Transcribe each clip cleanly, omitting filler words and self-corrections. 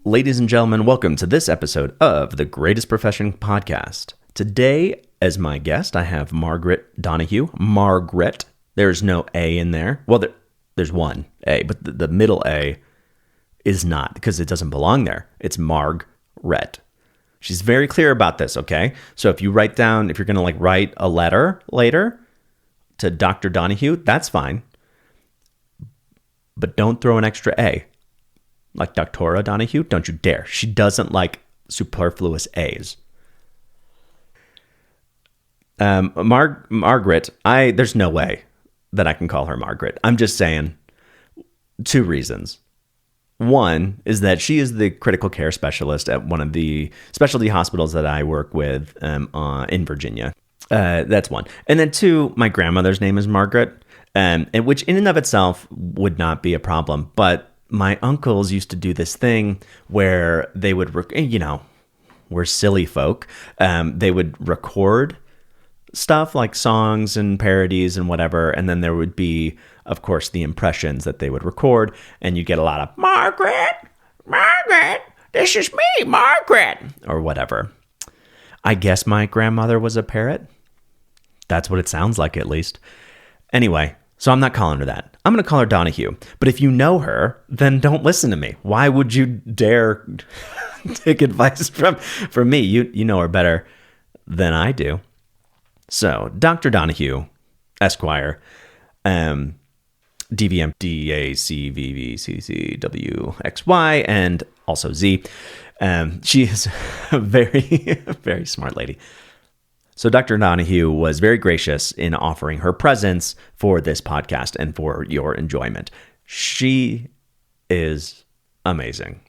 Ladies and gentlemen, welcome to this episode of the Greatest Profession Podcast. Today, as my guest, I have Margret Donahue. Margret. There's no A in there. Well, there's one A, but the middle A is not because it doesn't belong there. It's Margret. She's very clear about this, okay? So if you're going to write a letter later to Dr. Donahue, that's fine. But don't throw an extra A. Like Doctora Donahue, don't you dare. She doesn't like superfluous A's. Margret, there's no way that I can call her Margret. I'm just saying two reasons. One is that she is the critical care specialist at one of the specialty hospitals that I work with in Virginia. That's one. And then two, my grandmother's name is Margret, and which in and of itself would not be a problem. But my uncles used to do this thing where they would, we're silly folk. They would record stuff like songs and parodies and whatever. And then there would be, of course, the impressions that they would record. And you get a lot of, Margret, this is me, Margret, or whatever. I guess my grandmother was a parrot. That's what it sounds like, at least. From so I'm not calling her that. I'm going to call her Donahue. But if you know her, then don't listen to me. Why would you dare take advice from me? You know her better than I do. So, Dr. Donahue, Esquire, DVM, DACVVCCWXY, and also Z. She is a very, very smart lady. So Dr. Donahue was very gracious in offering her presence for this podcast and for your enjoyment. She is amazing.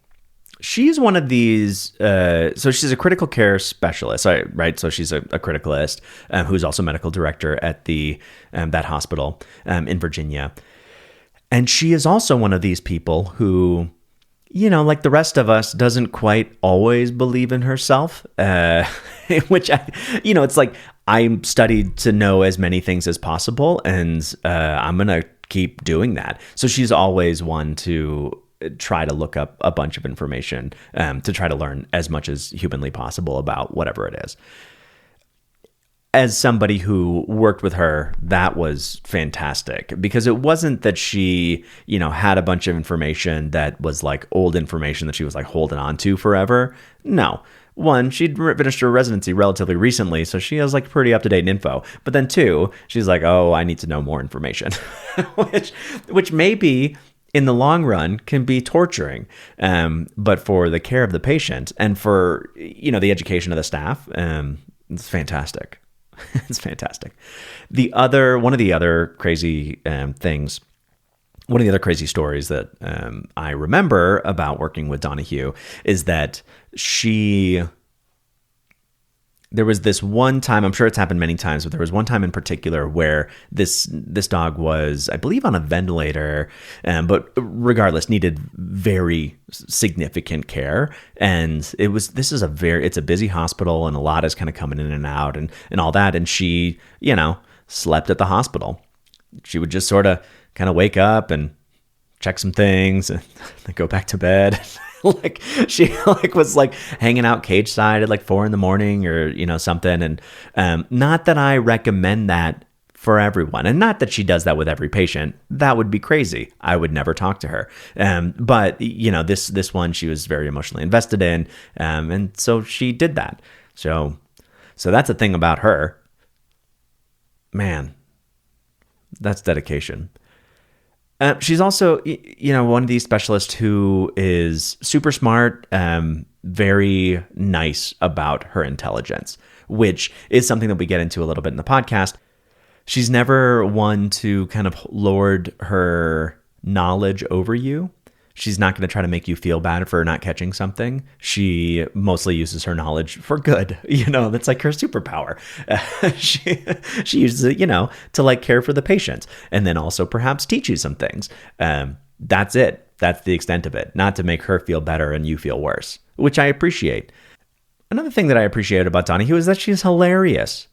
She's one of these, so she's a critical care specialist, right? So she's a criticalist who's also medical director at that hospital in Virginia. And she is also one of these people who, like the rest of us, doesn't quite always believe in herself, which, it's like I'm studied to know as many things as possible, and I'm going to keep doing that. So she's always one to try to look up a bunch of information to try to learn as much as humanly possible about whatever it is. As somebody who worked with her, that was fantastic because it wasn't that she, had a bunch of information that was like old information that she was like holding on to forever. No. One, she'd finished her residency relatively recently, so she has like pretty up-to-date info. But then two, she's like, oh, I need to know more information, which maybe in the long run can be torturing. But for the care of the patient and for, the education of the staff, it's fantastic. It's fantastic. One of the other crazy stories that I remember about working with Donahue is that there was this one time, I'm sure it's happened many times, but there was one time in particular where this dog was, I believe, on a ventilator, but regardless, needed very significant care. And it's a busy hospital and a lot is kind of coming in and out and all that. And she, slept at the hospital. She would just sort of kind of wake up and check some things and then go back to bed. She was hanging out cage side at 4 a.m. or something. And not that I recommend that for everyone, and not that she does that with every patient. That would be crazy. I would never talk to her. But this one she was very emotionally invested in, and so she did that. So that's the thing about her. Man, that's dedication. She's also, one of these specialists who is super smart, very nice about her intelligence, which is something that we get into a little bit in the podcast. She's never one to kind of lord her knowledge over you. She's not going to try to make you feel bad for not catching something. She mostly uses her knowledge for good. That's like her superpower. She uses it, to care for the patient and then also perhaps teach you some things. That's it. That's the extent of it. Not to make her feel better and you feel worse, which I appreciate. Another thing that I appreciate about Donahue is that she's hilarious.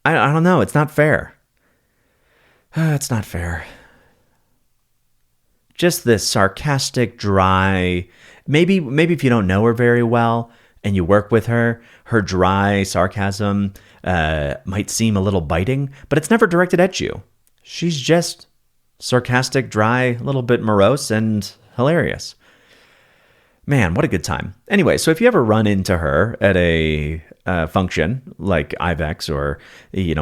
I don't know. It's not fair. It's not fair. just this sarcastic, dry, maybe if you don't know her very well and you work with her, her dry sarcasm might seem a little biting, but it's never directed at you. She's just sarcastic, dry, a little bit morose, and hilarious. Man, what a good time. Anyway, so if you ever run into her at a function like IVEX or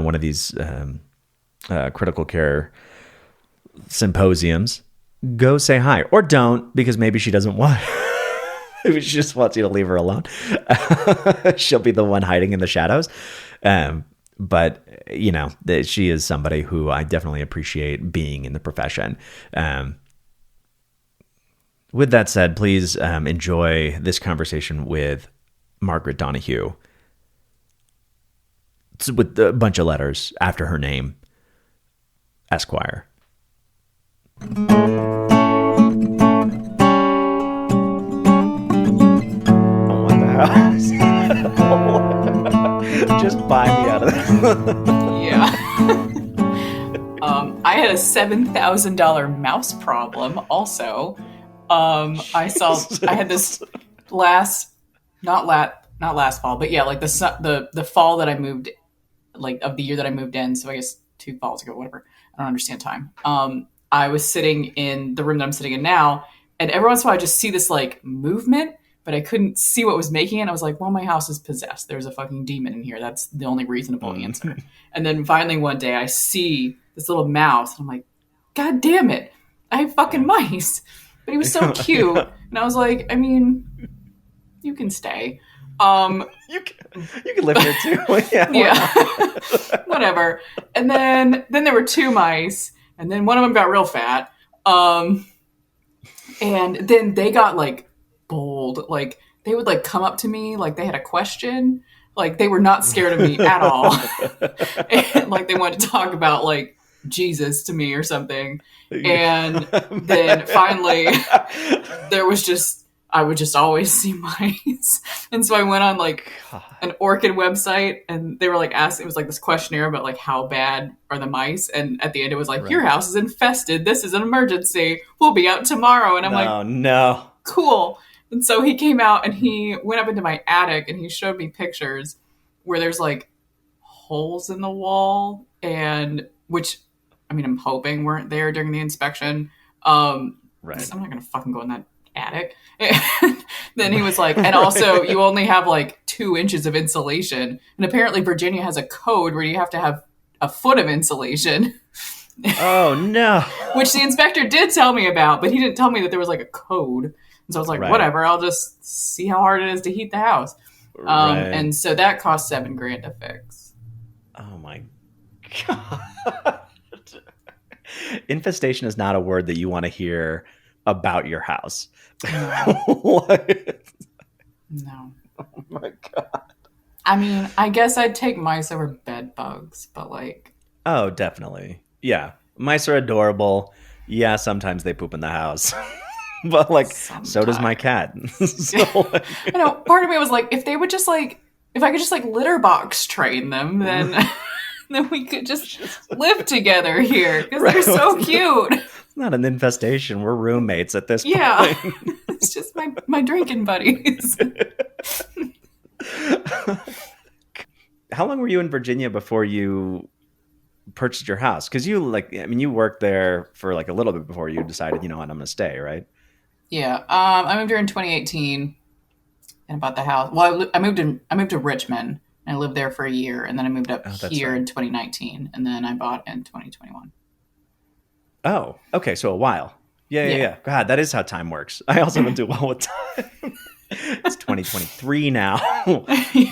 one of these critical care symposiums, go say hi. Or don't, because maybe she doesn't want maybe she just wants you to leave her alone. She'll be the one hiding in the shadows. But she is somebody who I definitely appreciate being in the profession. With that said, please enjoy this conversation with Margret Donahue. It's with a bunch of letters after her name, Esquire. I want the house. Just buy me out of this. Yeah. I had a $7,000 mouse problem also. I had this not last fall, but yeah, like the fall that I moved, like of the year that I moved in. So I guess 2 falls ago, whatever. I don't understand time. I was sitting in the room that I'm sitting in now, and every once in a while I just see this like movement, but I couldn't see what was making it. I was like, well, my house is possessed. There's a fucking demon in here. That's the only reasonable answer. And then finally one day I see this little mouse, and I'm like, God damn it. I have fucking mice. But he was so cute. And I was like, I mean, you can stay. You can live here too. Yeah. Whatever. And then there were 2 mice, and then one of them got real fat. And then they got like bold. Like they would like come up to me like they had a question. Like they were not scared of me at all. And like they wanted to talk about like Jesus to me or something. And then finally I would just always see mice. And so I went on like an orchid website, and they were like asking, it was like this questionnaire about like how bad are the mice. And at the end it was like, right. Your house is infested. This is an emergency. We'll be out tomorrow. And I'm like, no, cool. And so he came out and he went up into my attic and he showed me pictures where there's like holes in the wall, and which, I mean, I'm hoping weren't there during the inspection. Right. I'm not going to fucking go in that attic. And then he was like, and also you only have like 2 inches of insulation. And apparently Virginia has a code where you have to have a foot of insulation. Oh, no. Which the inspector did tell me about, but he didn't tell me that there was like a code. And so I was like, right. Whatever, I'll just see how hard it is to heat the house. Right. And so that cost $7,000 to fix. Oh my God. Infestation is not a word that you want to hear about your house. What? No. Oh my God. I mean, I guess I'd take mice over bed bugs, but like... Oh, definitely. Yeah. Mice are adorable. Yeah, sometimes they poop in the house. But like, sometimes. So does my cat. So, like... I know, part of me was like, if they would just like, if I could just like litter box train them, then... then we could just live together here, because right. They're so cute. It's not an infestation. We're roommates at this point. Yeah. It's just my drinking buddies. How long were you in Virginia before you purchased your house? Because you you worked there for like a little bit before you decided, you know what, I'm going to stay, right? Yeah. I moved here in 2018 and bought the house. Well, I moved to Richmond. I lived there for a year, and then I moved up here right. in 2019, and then I bought in 2021. Oh, okay, so a while. Yeah. God, that is how time works. I also don't do well with time. It's 2023 now.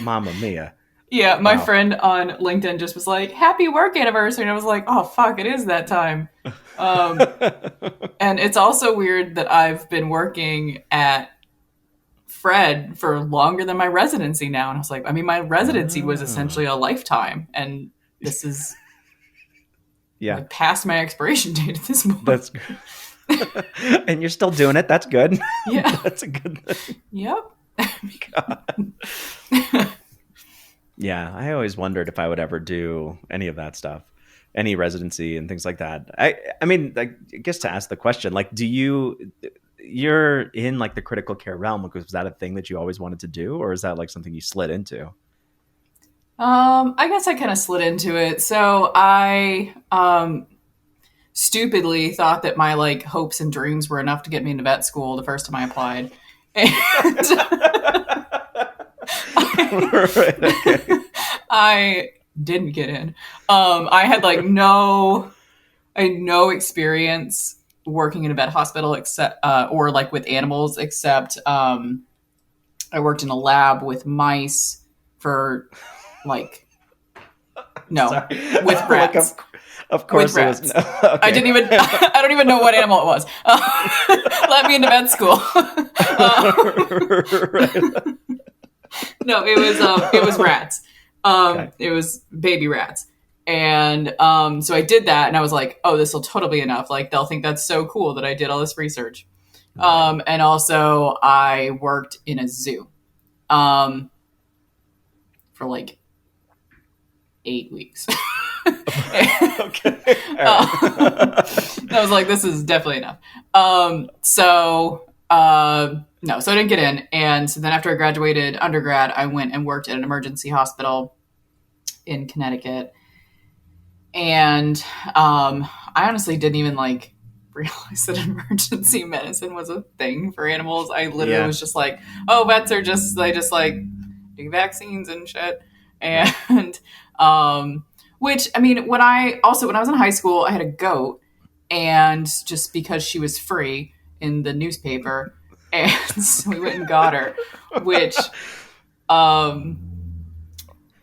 Mamma mia. Yeah, my friend on LinkedIn just was like, happy work anniversary, and I was like, oh, fuck, it is that time. And it's also weird that I've been working at Fred for longer than my residency now. And I was like, I mean, my residency was essentially a lifetime, and this is like past my expiration date at this point. That's and you're still doing it. That's good. Yeah. That's a good thing. Yep. God. Yeah. I always wondered if I would ever do any of that stuff. any residency and things like that. I mean, I guess to ask the question, like, you're in like the critical care realm. Like, was that a thing that you always wanted to do, or is that like something you slid into? I guess I kind of slid into it. So I stupidly thought that my like hopes and dreams were enough to get me into vet school the first time I applied. And Right, okay. I didn't get in. I had like I had no experience working in a vet hospital except or like with animals except I worked in a lab with mice for like no Sorry. with Like, rats. of course With it was. rats. Okay. I didn't even. I don't even know what animal it was. Let me into vet school. Right. No, it was rats. Okay. It was baby rats, and so I did that, and I was like, oh, this will totally be enough. Like they'll think that's so cool that I did all this research. And also I worked in a zoo, for like 8 weeks. Okay. All right. I was like, this is definitely enough. No, so I didn't get in. And so then after I graduated undergrad, I went and worked at an emergency hospital in Connecticut. And I honestly didn't even like realize that emergency medicine was a thing for animals. I literally was just like, oh, vets are just, they just like do vaccines and shit. And, which, I mean, when I was in high school, I had a goat, and just because she was free in the newspaper, and so we went and got her, which,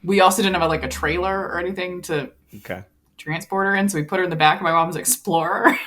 we also didn't have like a trailer or anything to transport her in, so we put her in the back of my mom's Explorer.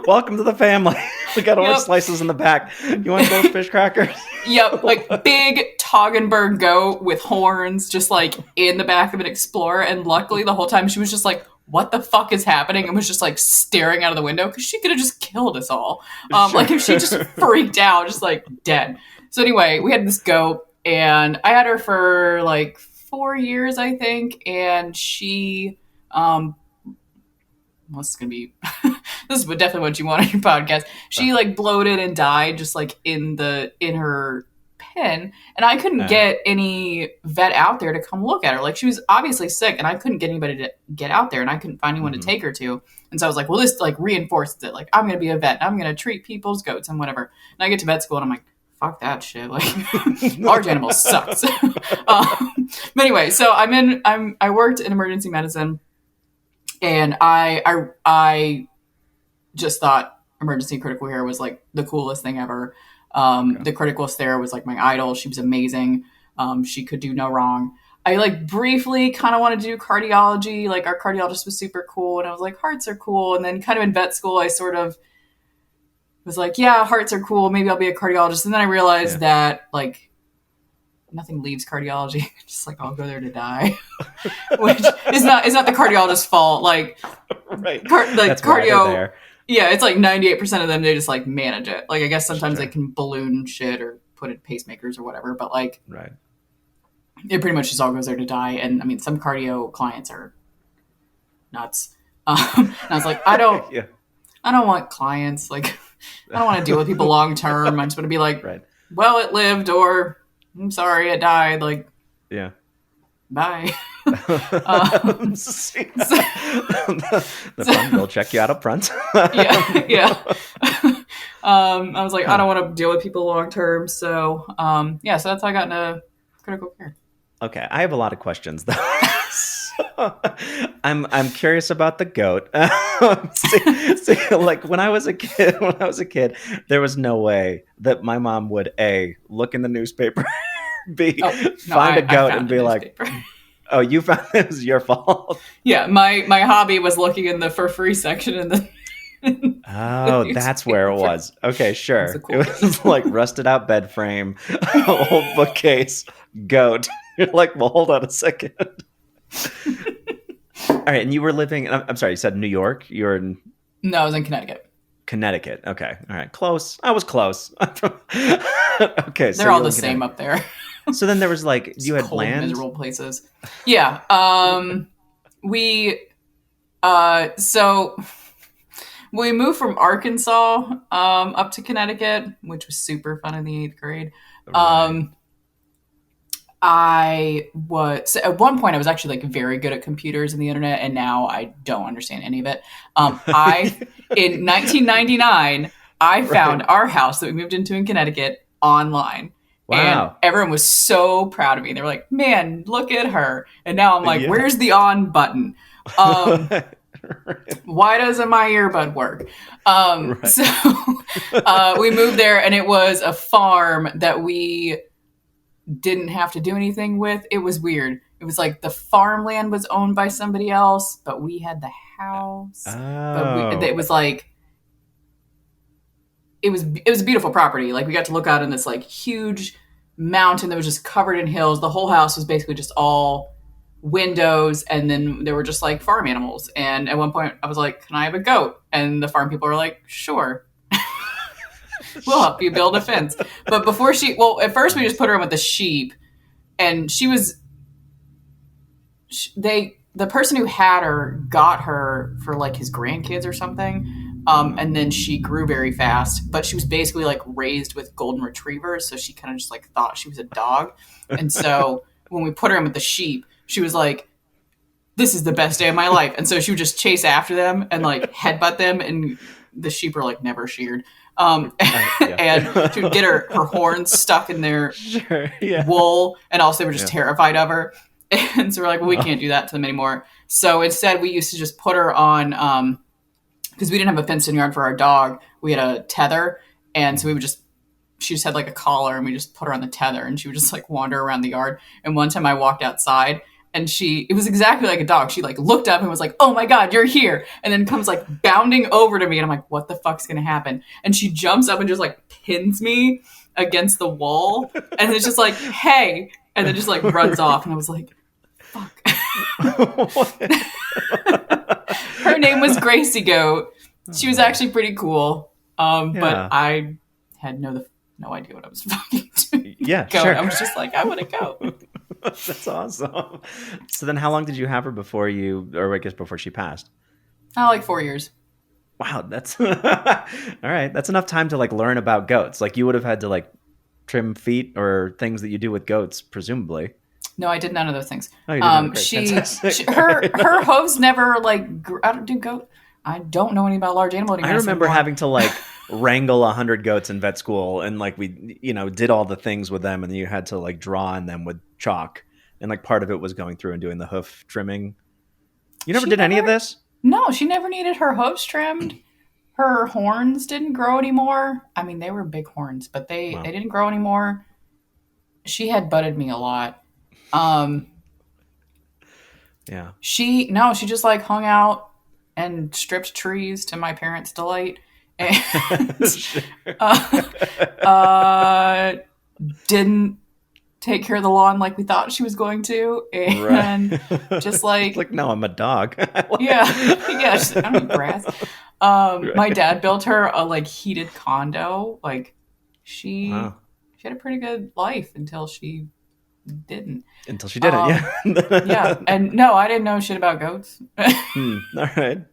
Welcome to the family. We got orange slices in the back. You want those fish crackers? Yep, like big Toggenburg goat with horns, just like in the back of an Explorer. And luckily, the whole time she was just like, "What the fuck is happening?" and was just like staring out of the window because she could have just killed us all. Like if she just freaked out, just like dead. So anyway, we had this goat, and I had her for like 4 years, I think, and she. Well, this is gonna be this is definitely what you want on your podcast. She like bloated and died just like in her pen, and I couldn't get any vet out there to come look at her. Like she was obviously sick, and I couldn't get anybody to get out there, and I couldn't find anyone to take her to. And so I was like, well, this like reinforces it. Like I'm gonna be a vet. I'm gonna treat people's goats and whatever. And I get to vet school, and I'm like, fuck that shit. Like large animals sucks. But anyway, so I worked in emergency medicine. And I just thought emergency critical care was like the coolest thing ever. The criticalist there was like my idol. She was amazing. She could do no wrong. I like briefly kind of wanted to do cardiology. Like our cardiologist was super cool, and I was like, hearts are cool. And then kind of in vet school, I sort of was like, yeah, hearts are cool. Maybe I'll be a cardiologist. And then I realized that like nothing leaves cardiology. Just like I'll go there to die, which is not the cardiologist's fault. Like, right, like cardio. Yeah, it's like 98% of them. They just like manage it. Like I guess sometimes they can balloon shit or put in pacemakers or whatever. But like, it pretty much just all goes there to die. And I mean, some cardio clients are nuts. And I was like, I don't want clients. Like, I don't want to deal with people long term. I just want to be like, well, it lived, or I'm sorry, it died. Like, bye. The front will check you out up front. yeah. I was like, I don't want to deal with people long term. So, so that's how I got into critical care. Okay, I have a lot of questions though. I'm curious about the goat. See, like when I was a kid, there was no way that my mom would look in the newspaper, find a goat and be like, "Oh, you found it was your fault." Yeah, my hobby was looking in the for free section in the. Oh, that's where it was. Okay, sure. It was like rusted out bed frame, old bookcase, goat. You're like, well, hold on a second. All right, and you were living. I'm sorry, you said New York. You were in. No, I was in Connecticut. Connecticut. Okay. All right. Close. I was close. Okay. They're all the same up there. So then there was like, Just you had cold, land? miserable places. Yeah. We so we moved from Arkansas up to Connecticut, which was super fun in the 8th grade. Right. I was at one point I was actually like very good at computers and the internet, and now I don't understand any of it. I in 1999 I found Right. our house that we moved into in Connecticut online, and Wow. everyone was so proud of me. They were like, "Man, look at her!" And now I'm like, Yeah. "Where's the on button? Why doesn't my earbud work?" Right. So we moved there, and it was a farm that we didn't have to do anything with. It was weird. It was like the farmland was owned by somebody else, but we had the house. But it Oh. was like it was a beautiful property. Like we got to look out on this like huge mountain that was just covered in hills. The whole house was basically just all windows, and then there were just like farm animals. And at one point I was like, "Can I have a goat?" And the farm people were like, "Sure. We'll help you build a fence." But at first we just put her in with the sheep, and the person who had her got her for like his grandkids or something. And then she grew very fast, but she was basically like raised with golden retrievers. So she kind of just like thought she was a dog. And so when we put her in with the sheep, she was like, "This is the best day of my life." And so she would just chase after them and like headbutt them. And the sheep are like never sheared. Yeah. And she would get her horns stuck in their Sure. Yeah. wool, and also they were just Yeah. terrified of her. And so we're like, well, we can't do that to them anymore. So instead we used to just put her on, because we didn't have a fenced in yard for our dog, we had a tether. And so she just had like a collar, and we just put her on the tether, and she would just like wander around the yard. And one time I walked outside, and it was exactly like a dog. She like looked up and was like, "Oh my God, you're here." And then comes like bounding over to me, and I'm like, "What the fuck's going to happen?" And she jumps up and just like pins me against the wall. And it's just like, "Hey," and then just like runs off. And I was like, fuck. Her name was Gracie Goat. She was actually pretty cool. But I had no idea what I was fucking doing. Yeah, Goat. sure. I was just like, I want to go. That's awesome. So then how long did you have her before she passed? Like 4 years. Wow, that's all right. That's enough time to like learn about goats. Like you would have had to like trim feet or things that you do with goats, presumably. No, I did none of those things. Oh, you did not. Her hooves never like. I don't do goat. I don't know anything about large animal anymore. I remember having to like wrangle 100 goats in vet school, and like we, did all the things with them, and you had to like draw on them with chalk, and like part of it was going through and doing the hoof trimming. You never did any of this? No, she never needed her hooves trimmed. Her horns didn't grow anymore. I mean, they were big horns, but they didn't grow anymore. She had butted me a lot. Yeah. She just like hung out and stripped trees to my parents' delight. And didn't take care of the lawn like we thought she was going to. And just like... It's like, no, I'm a dog. Yeah. I don't eat grass. My dad built her a like heated condo. Like she had a pretty good life until she didn't. Yeah. Yeah. And no, I didn't know shit about goats. All right.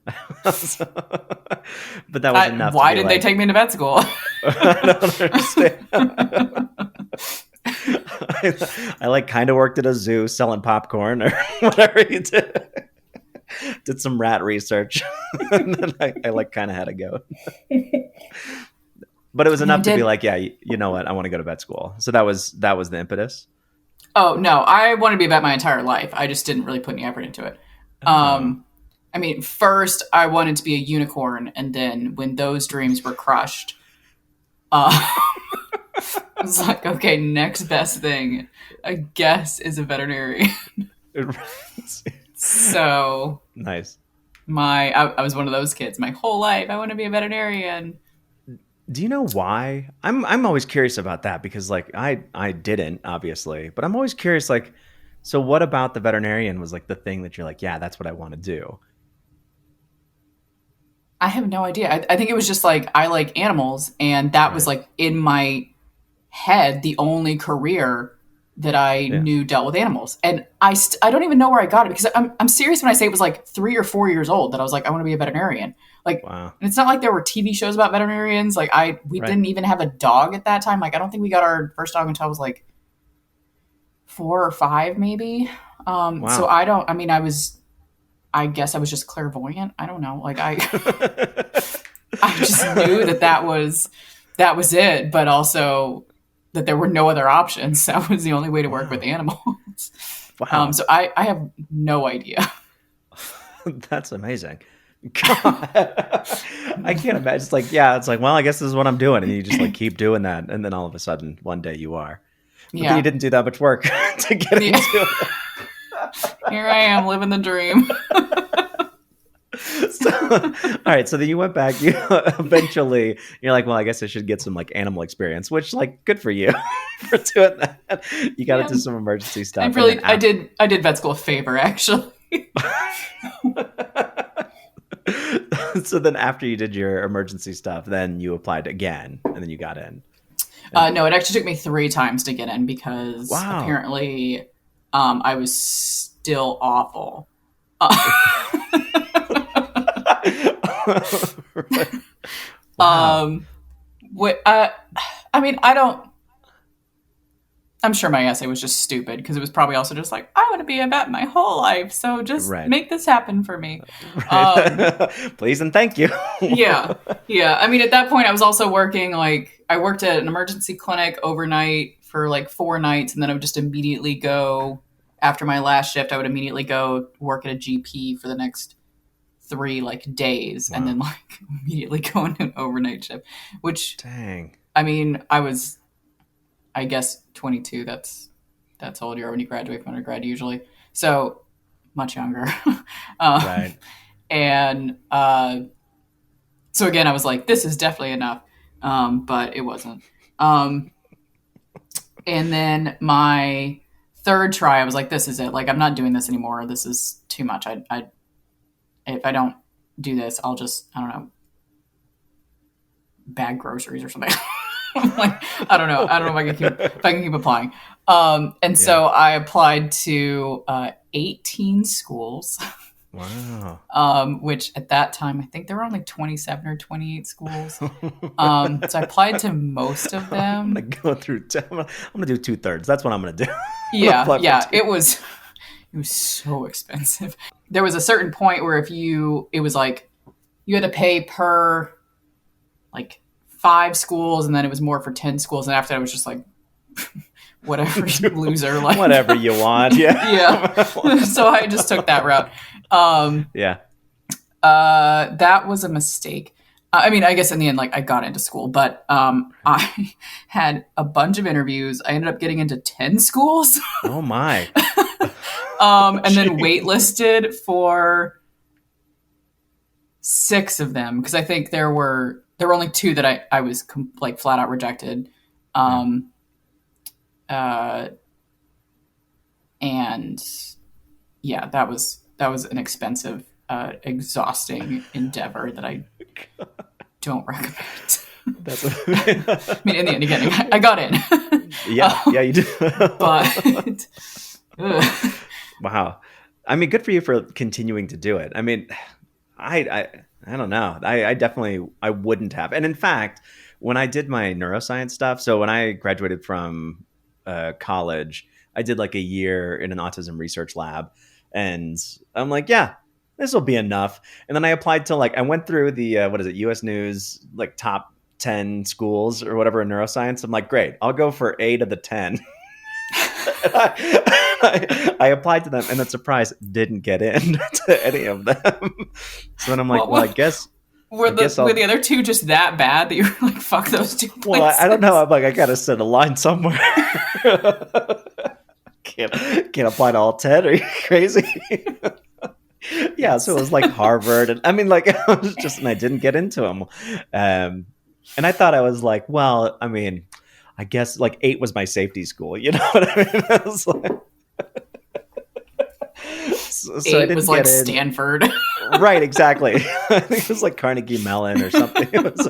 But that was enough. Why did they take me into vet school? I don't understand. I like kind of worked at a zoo selling popcorn or whatever you did. Did some rat research. And then I like kind of had a goat. But it was enough to be like, yeah, you know what? I want to go to vet school. So that was the impetus. Oh, no. I wanted to be a vet my entire life. I just didn't really put any effort into it. I mean, first I wanted to be a unicorn. And then when those dreams were crushed, I was like, okay, next best thing, I guess, is a veterinarian. So nice. I was one of those kids. My whole life, I want to be a veterinarian. Do you know why? I'm always curious about that because like I didn't obviously, but I'm always curious like, so what about the veterinarian was like the thing that you're like, yeah, that's what I want to do? I have no idea. I think it was just like I like animals, and that was like in my head the only career that I knew dealt with animals. And I don't even know where I got it, because I'm serious when I say it was like 3 or 4 years old that I was like, I want to be a veterinarian. Like, wow. And it's not like there were TV shows about veterinarians. Like we didn't even have a dog at that time. Like, I don't think we got our first dog until I was like 4 or 5, maybe. Wow. So I guess I was just clairvoyant. I don't know. Like I just knew that was it, but also that there were no other options. That was the only way to work with animals. Wow. So I have no idea. That's amazing. God. I can't imagine. It's like, well, I guess this is what I'm doing. And you just like keep doing that. And then all of a sudden, one day you are. But then you didn't do that much work to get into it. Here I am living the dream. All right. So then you went back. You eventually, you're like, well, I guess I should get some like animal experience, which like good for you for doing that. You got into some emergency stuff. I did vet school a favor, actually. So then after you did your emergency stuff, then you applied again and then you got in. No, it actually took me 3 times to get in, because apparently I was still awful. Wow. I'm sure my essay was just stupid, because it was probably also just like, I want to be a vet my whole life, so just make this happen for me. Please and thank you. Yeah. I mean, at that point I was also working, like I worked at an emergency clinic overnight for like 4 nights, and then I would just immediately go, after my last shift, I would immediately go work at a GP for the next 3 like days. Wow. And then like immediately go into an overnight shift, which, dang. I mean, I was, I guess 22, that's how old you are when you graduate from undergrad usually. So much younger. Right. And so again, I was like, this is definitely enough. But it wasn't. And then my 3rd try, I was like, this is it. Like, I'm not doing this anymore. This is too much. If I don't do this, I'll just, I don't know, bag groceries or something. Like, I don't know if I can keep applying. So I applied to 18 schools. Wow. Which at that time, I think there were only 27 or 28 schools. So I applied to most of them. I'm going to I'm gonna do 2/3. That's what I'm gonna do. Yeah. It was so expensive. There was a certain point where it was like you had to pay per like 5 schools, and then it was more for 10 schools, and after that it was just like whatever, you loser, like whatever you want. Yeah. So I just took that route. That was a mistake. I mean, I guess in the end, like I got into school, but I had a bunch of interviews. I ended up getting into 10 schools. Oh my. And then waitlisted for 6 of them, because I think there were only 2 that I was like flat out rejected. And yeah, that was an expensive, exhausting endeavor that I don't recommend. I mean, in the end, again, I got in. Yeah, you did. But wow, I mean, good for you for continuing to do it. I mean, I don't know. I definitely wouldn't have. And in fact, when I did my neuroscience stuff, so when I graduated from college, I did like a year in an autism research lab, and I'm like, yeah, this will be enough. And then I applied to I went through the US News like top 10 schools or whatever in neuroscience. I'm like, great, I'll go for 8 of the 10. I applied to them, and then surprise, didn't get in to any of them. So then I'm like, I guess. Were the other 2 just that bad that you were like, fuck those 2 places? Well, I don't know. I'm like, I gotta set a line somewhere. Can't apply to all 10. Are you crazy? Yeah, so it was like Harvard, and I mean, like, I was just, and I didn't get into them. And I thought I was like, well, I mean, I guess like 8 was my safety school. You know what I mean? I was like, so 8 was like Stanford. Right, exactly. I think it was like Carnegie Mellon or something. It was,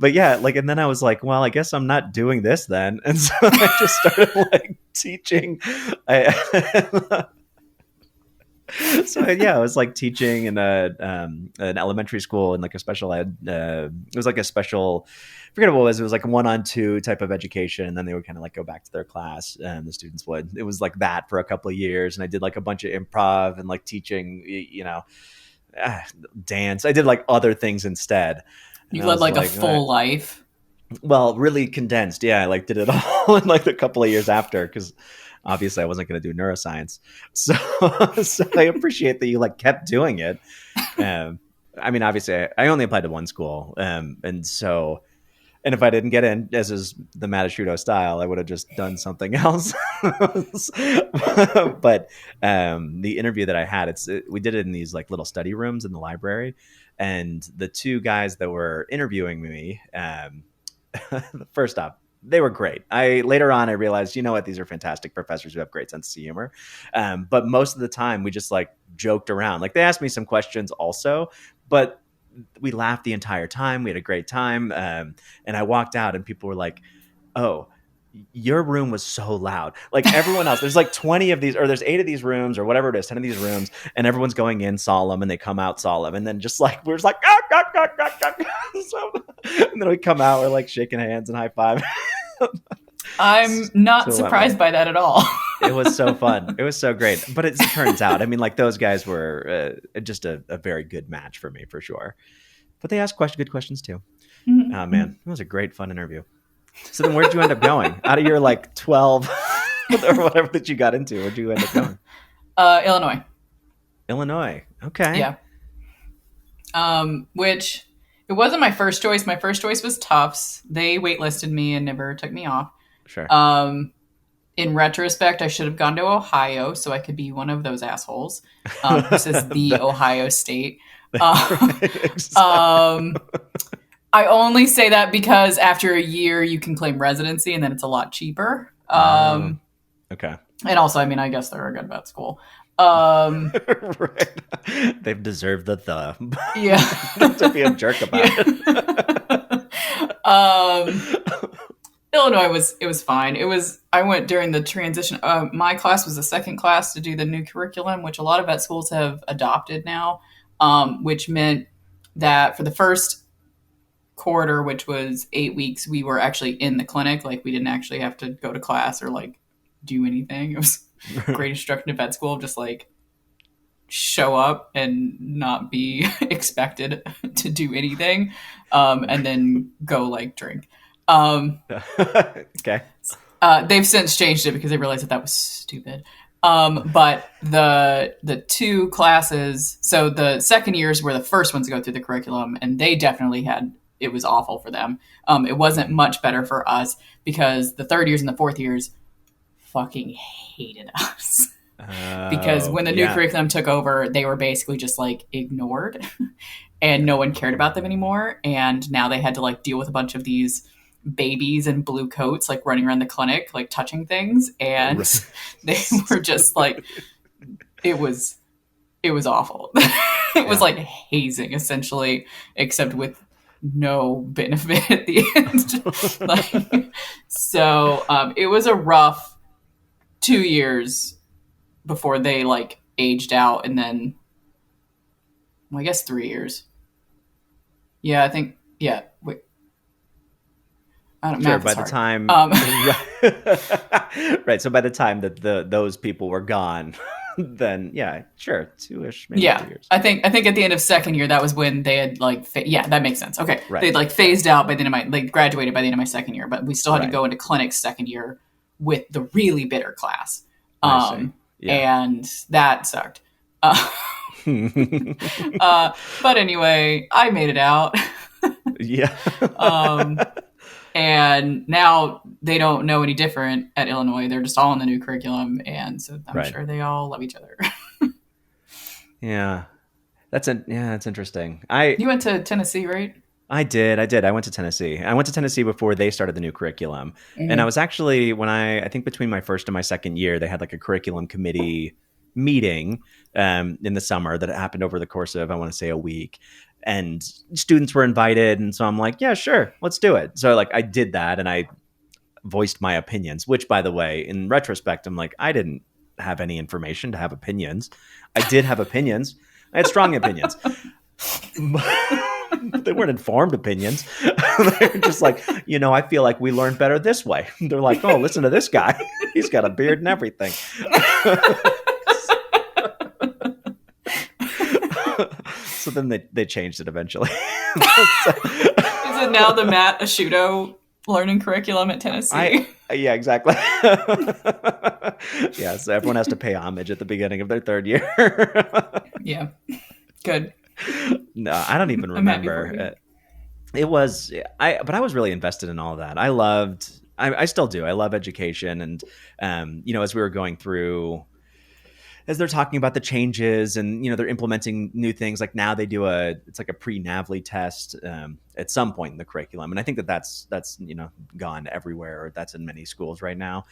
but yeah, like, and then I was like, well, I guess I'm not doing this then. And so I just started like teaching. I, so yeah, I was like teaching in an elementary school in like a special ed. It was like a special, I forget what it was. It was like a 1-on-2 type of education, and then they would kind of like go back to their class, and the students would. It was like that for a couple of years, and I did like a bunch of improv and like teaching, dance. I did like other things instead. You led like a full life. Well, really condensed. Yeah, I like did it all in like a couple of years after, because obviously I wasn't going to do neuroscience. So I appreciate that you like kept doing it. I mean, obviously I only applied to one school. And if I didn't get in, as is the Mattasciuto style, I would have just done something else. But the interview that I had, we did it in these like little study rooms in the library. And the two guys that were interviewing me, first off, they were great. Later on, I realized, you know what, these are fantastic professors who have great sense of humor. But most of the time, we just like joked around. Like they asked me some questions also, but we laughed the entire time. We had a great time. And I walked out and people were like, oh, your room was so loud. Like everyone else, there's like 20 of these, or there's 8 of these rooms or whatever it is, 10 of these rooms, and everyone's going in solemn and they come out solemn. And then just like, we're just like, so, and then we come out, we're like shaking hands and high five. I'm not surprised by that at all. It was so fun. It was so great. But it turns out, I mean, like those guys were just a very good match for me for sure. But they asked good questions too. Mm-hmm. Oh man, it was a great fun interview. So then where'd you end up going? Out of your like 12 or whatever that you got into, where'd you end up going? Illinois. Illinois. Okay. Yeah. Which it wasn't my first choice. My first choice was Tufts. They waitlisted me and never took me off. Sure. In retrospect, I should have gone to Ohio so I could be one of those assholes. This is the Ohio State. I only say that because after a year you can claim residency and then it's a lot cheaper. Okay. And also, I mean, I guess they're good about school. Right. They've deserved the yeah. to be a jerk about it. Illinois was fine. I went during the transition. My class was the second class to do the new curriculum, which a lot of vet schools have adopted now, which meant that for the first quarter, which was 8 weeks, we were actually in the clinic. Like we didn't actually have to go to class or like do anything. It was great instruction at vet school, just like show up and not be expected to do anything, and then go like drink. Okay. They've since changed it because they realized that was stupid. But the two classes, so the second years were the first ones to go through the curriculum, and they definitely it was awful for them. It wasn't much better for us because the third years and the fourth years fucking hated us. Because when the new curriculum took over, they were basically just like ignored and no one cared about them anymore. And now they had to like deal with a bunch of these babies in blue coats, like running around the clinic, like touching things. And they were just like, it was awful. It was like hazing essentially, except with no benefit at the end. So it was a rough 2 years before they like aged out, and then, well, I guess 3 years. Yeah, I think. Yeah, wait. I don't know. Sure. By the time, right. So by the time that those people were gone, then yeah, sure, 2-ish, maybe 2 years. I think at the end of second year, that was when they had like, that makes sense. Okay, right. They'd like phased out by the end of they graduated by the end of my second year, but we still had to go into clinics second year with the really bitter class. And that sucked. But anyway, I made it out. Yeah. And now they don't know any different at Illinois. They're just all in the new curriculum. And so I'm sure they all love each other. Yeah. That's interesting. You went to Tennessee, right? I did. I went to Tennessee. I went to Tennessee before they started the new curriculum. Mm-hmm. And I was actually, I think between my first and my second year, they had like a curriculum committee meeting in the summer that happened over the course of, I want to say, a week. and students were invited. And so I'm like, yeah, sure, let's do it. So like I did that, and I voiced my opinions, which, by the way, in retrospect, I'm like, I didn't have any information to have opinions. I did have opinions. I had strong opinions. They weren't informed opinions. They're just like, I feel like we learn better this way. They're like, oh, listen to this guy. He's got a beard and everything. So then they changed it eventually. Is it now the Matt Asciutto learning curriculum at Tennessee? Yeah, exactly. Yeah, so everyone has to pay homage at the beginning of their third year. Yeah, good. No, I don't even remember. It was, but I was really invested in all of that. I still do. I love education. And, as we were going through, as they're talking about the changes and, they're implementing new things, like now they do it's like a pre-NAVLE test at some point in the curriculum. And I think that's gone everywhere, or that's in many schools right now.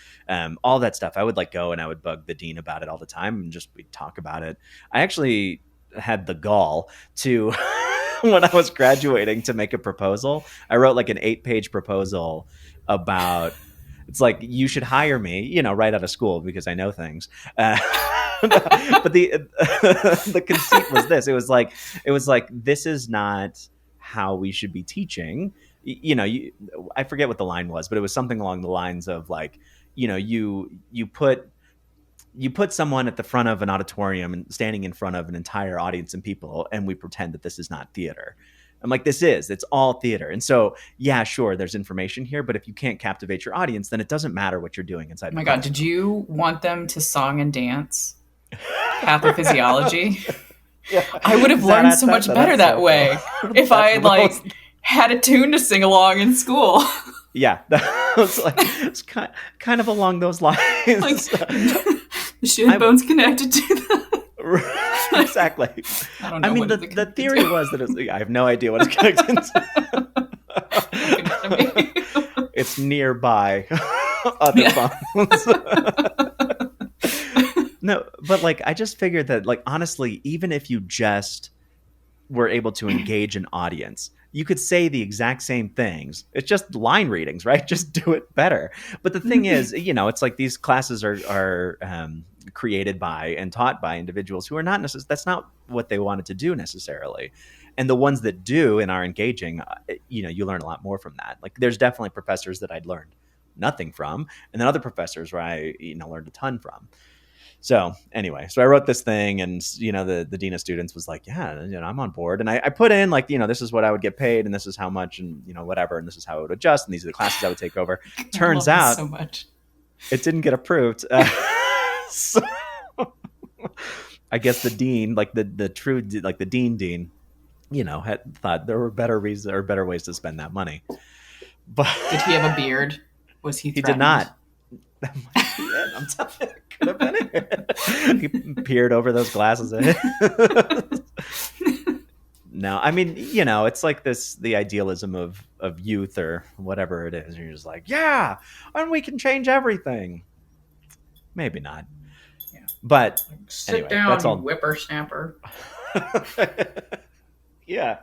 All that stuff, I would go and I would bug the dean about it all the time, and just we'd talk about it. I actually had the gall to, when I was graduating, to make a proposal. I wrote an 8-page proposal about, it's like, you should hire me, right out of school because I know things. But the conceit was this. It was like, this is not how we should be teaching. I forget what the line was, but it was something along the lines of you put someone at the front of an auditorium and standing in front of an entire audience and people, and we pretend that this is not theater. I'm like, it's all theater. And so, yeah, sure, there's information here, but if you can't captivate your audience, then it doesn't matter what you're doing inside. Oh my God, did you want them to song and dance pathophysiology? Yeah. I would have learned so much better that way if I had a tune to sing along in school. Yeah, it's kind of along those lines. The shin bone's connected to the... Exactly. I don't know. I mean, the theory was that I have no idea what it's connected to. It's nearby other bones. No, but I just figured that honestly, even if you just were able to engage an audience, you could say the exact same things. It's just line readings, right? Just do it better. But the thing is, it's like these classes are created by and taught by individuals who are not necessarily, that's not what they wanted to do necessarily. And the ones that do and are engaging, you learn a lot more from that. There's definitely professors that I'd learned nothing from, and then other professors where I learned a ton from. So anyway, I wrote this thing, and the dean of students was like, yeah, I'm on board. And I put in this is what I would get paid, and this is how much, and whatever, and this is how it would adjust, and these are the classes I would take over. Turns out so much. It didn't get approved. So I guess the dean, the true, the dean, had thought there were better reasons or better ways to spend that money. But did he have a beard? Was he threatened? He did not. That might be it. I'm telling you, it could have been it. He peered over those glasses. No, I mean, it's like the idealism of youth or whatever it is. You're just like, yeah, and we can change everything. Maybe not. Yeah. But sit anyway, down, that's all. whippersnapper. Yeah.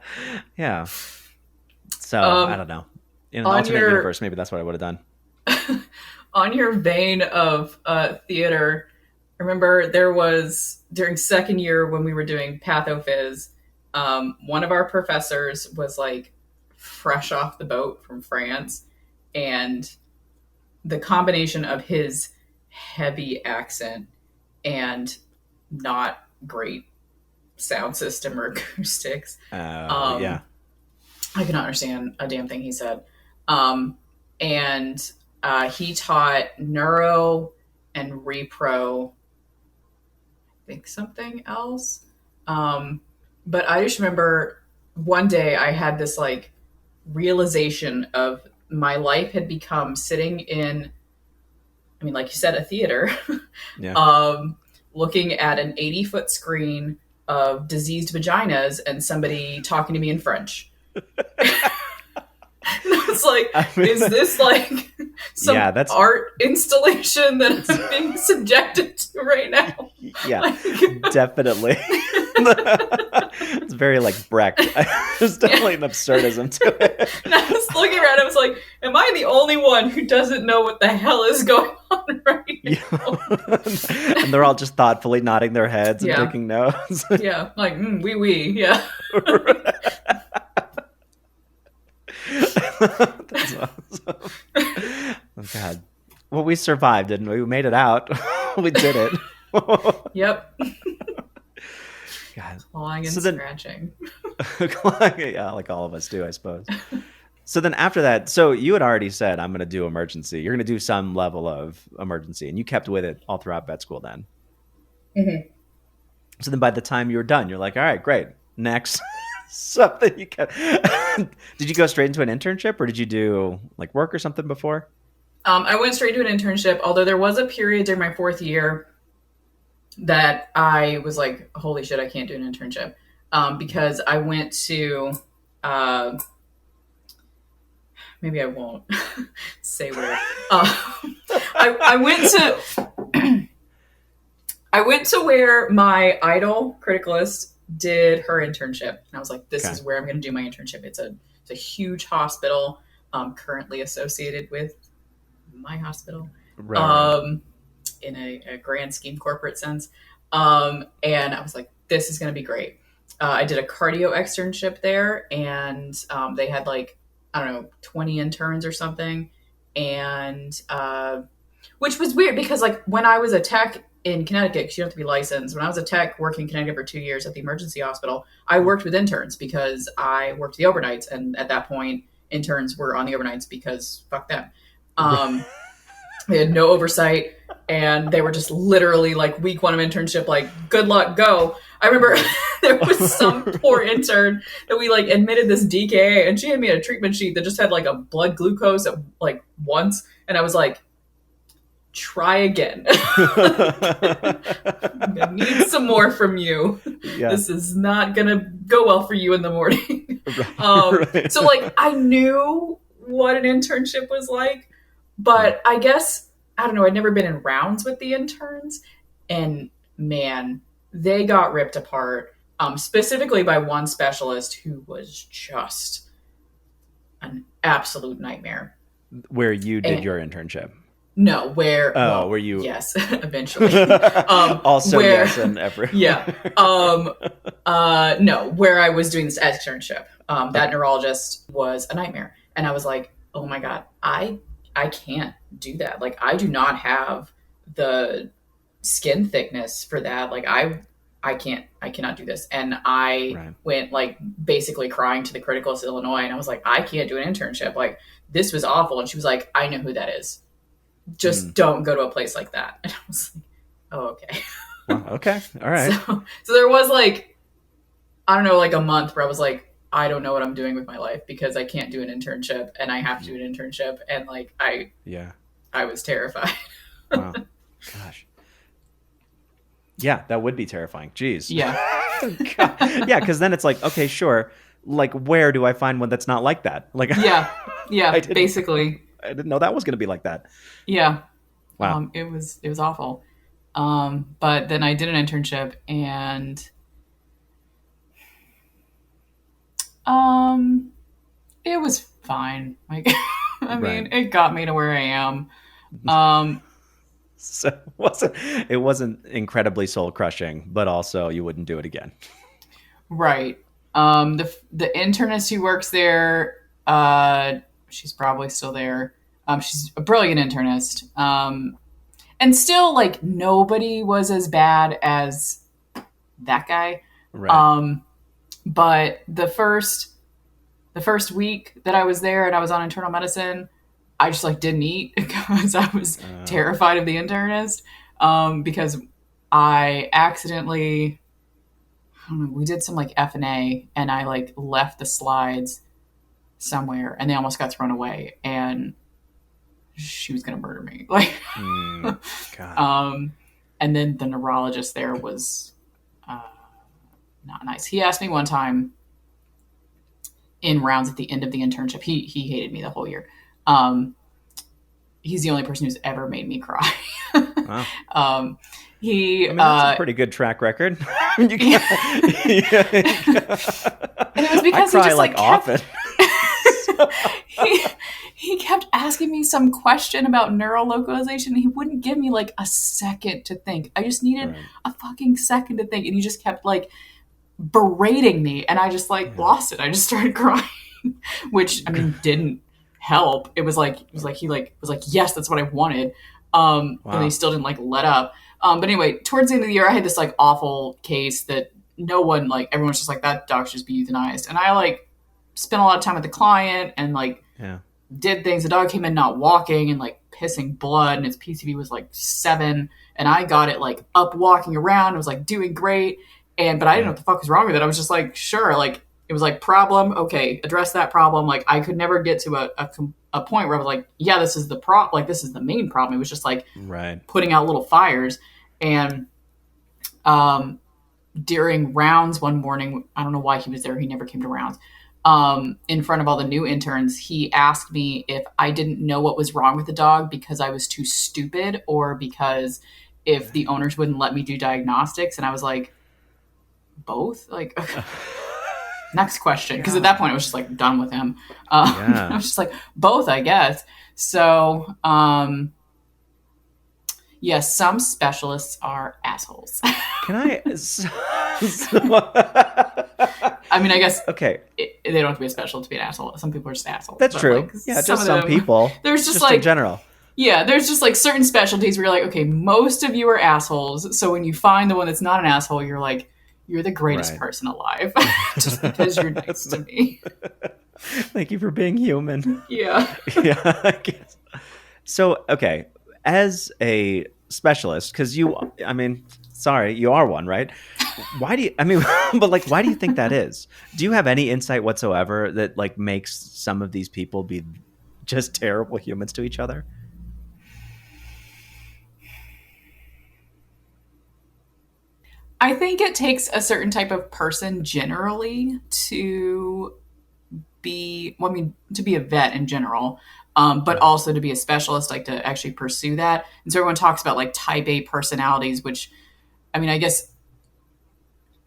So I don't know. In an alternate universe, maybe that's what I would have done. On your vein of theater, remember there was, during second year when we were doing pathophys, one of our professors was fresh off the boat from France, and the combination of his heavy accent and not great sound system or acoustics. Yeah. I could not understand a damn thing he said. And he taught neuro and repro, I think something else. But I just remember one day I had this realization of my life had become sitting in, I mean, like you said, a theater, yeah. Looking at an 80-foot screen of diseased vaginas and somebody talking to me in French. It's is this some art installation that I'm being subjected to right now? Yeah, definitely. It's very like Brecht. There's definitely an absurdism to it. And I was looking around, I was like, am I the only one who doesn't know what the hell is going on right now? And they're all just thoughtfully nodding their heads and taking notes. Yeah, like, oui, yeah. That's awesome. Oh, God. Well, we survived, didn't we? We made it out. We did it. Yep. God. Clawing and scratching. Yeah, like all of us do, I suppose. So then after that, so you had already said, I'm going to do emergency. You're going to do some level of emergency, and you kept with it all throughout vet school then. Mm-hmm. So then by the time you were done, you're like, all right, great. Next. Something you kept. Did you go straight into an internship, or did you do like work or something before? I went straight to an internship, although there was a period during my 4th year that I was like, holy shit, I can't do an internship. Because I went to, maybe I won't say where. I went to where my idol criticalist did her internship. And I was like, this is where I'm going to do my internship. It's a huge hospital, currently associated with my hospital, right. In a grand scheme corporate sense. And I was like, this is going to be great. I did a cardio externship there, and they had like, I don't know, 20 interns or something. And which was weird because like when I was a tech in Connecticut, because you don't have to be licensed, when I was a tech working in Connecticut for 2 years at the emergency hospital, I worked with interns because I worked the overnights. And at that point, interns were on the overnights because fuck them. They had no oversight, and they were just literally like week 1 of internship, like, good luck, go. I remember there was some poor intern that we like admitted this DKA, and she had me a treatment sheet that just had like a blood glucose at like once. And I was like, try again. I'm gonna need some more from you. Yeah. This is not gonna go well for you in the morning. Right. So like I knew what an internship was like, but I guess, I don't know, I'd never been in rounds with the interns, and man, they got ripped apart, specifically by one specialist who was just an absolute nightmare. Where you did your internship? No, where... Oh, were you... Yes, eventually. Also, where, yes, and every... Yeah. No, where I was doing this externship. That neurologist was a nightmare. And I was like, oh my God, I can't do that. Like, I do not have the skin thickness for that. Like, I cannot do this. And I went like basically crying to the criticalist in Illinois. And I was like, I can't do an internship. Like, this was awful. And she was like, I know who that is. Just don't go to a place like that. And I was like, oh, okay. Well, okay. All right. So there was like, I don't know, like a month where I was like, I don't know what I'm doing with my life because I can't do an internship and I have to do an internship. And like, I was terrified. Wow. Gosh. Yeah, that would be terrifying. Jeez. Yeah. Yeah. Cause then it's like, okay, sure. Like, where do I find one that's not like that? Like, yeah, basically. I didn't know that was going to be like that. Yeah. Wow. It was awful. But then I did an internship, and it was fine. Like, I mean, it got me to where I am. So it wasn't incredibly soul crushing, but also you wouldn't do it again. Right. The internist who works there, she's probably still there. She's a brilliant internist. And still, like, nobody was as bad as that guy. Right. But the first week that I was there and I was on internal medicine, I just like didn't eat because I was terrified of the internist. Because I accidentally, I don't know, we did some like F&A and I like left the slides somewhere and they almost got thrown away and she was going to murder me. Like, God. And then the neurologist there was not nice. He asked me one time in rounds at the end of the internship. He hated me the whole year. He's the only person who's ever made me cry. Wow. He, I mean, that's a pretty good track record. You can't, and it was I because he cry just like kept, often. he, he kept asking me some question about neural localization. He wouldn't give me like a second to think. I just needed a fucking second to think. And he just kept like berating me. And I just like lost it. I just started crying, which I mean, didn't help. It was like, he like was like, yes, that's what I wanted. And he still didn't like let up. But anyway, towards the end of the year, I had this like awful case that no one, like everyone's just like, that dog should just be euthanized. And I like spent a lot of time with the client and like did things. The dog came in not walking and like pissing blood, and its PCV was like 7, and I got it like up walking around. It was like doing great. But I didn't know what the fuck was wrong with it. I was just like, sure. Like it was like problem. Okay. Address that problem. Like I could never get to a point where I was like, yeah, this is the like this is the main problem. It was just like putting out little fires. And during rounds one morning, I don't know why he was there. He never came to rounds. In front of all the new interns, he asked me if I didn't know what was wrong with the dog because I was too stupid, or because if the owners wouldn't let me do diagnostics. And I was like, both. Like, okay. Next question. Because at that point I was just like done with him. I was just like, both, I guess. So, yes, some specialists are assholes. Can I? I mean, I guess okay. They don't have to be a specialist to be an asshole. Some people are just assholes. That's true. Like, just some people. There's just like in general. Yeah, there's just like certain specialties where you're like, okay, most of you are assholes. So when you find the one that's not an asshole, you're like, you're the greatest person alive, just because you're nice to me. Thank you for being human. Yeah. I guess. So, okay, as a specialist, because you are one, right? Why do you, why do you think that is? Do you have any insight whatsoever that like makes some of these people be just terrible humans to each other? I think it takes a certain type of person generally to be a vet in general, but also to be a specialist, like to actually pursue that. And so everyone talks about like type A personalities, which, I mean, I guess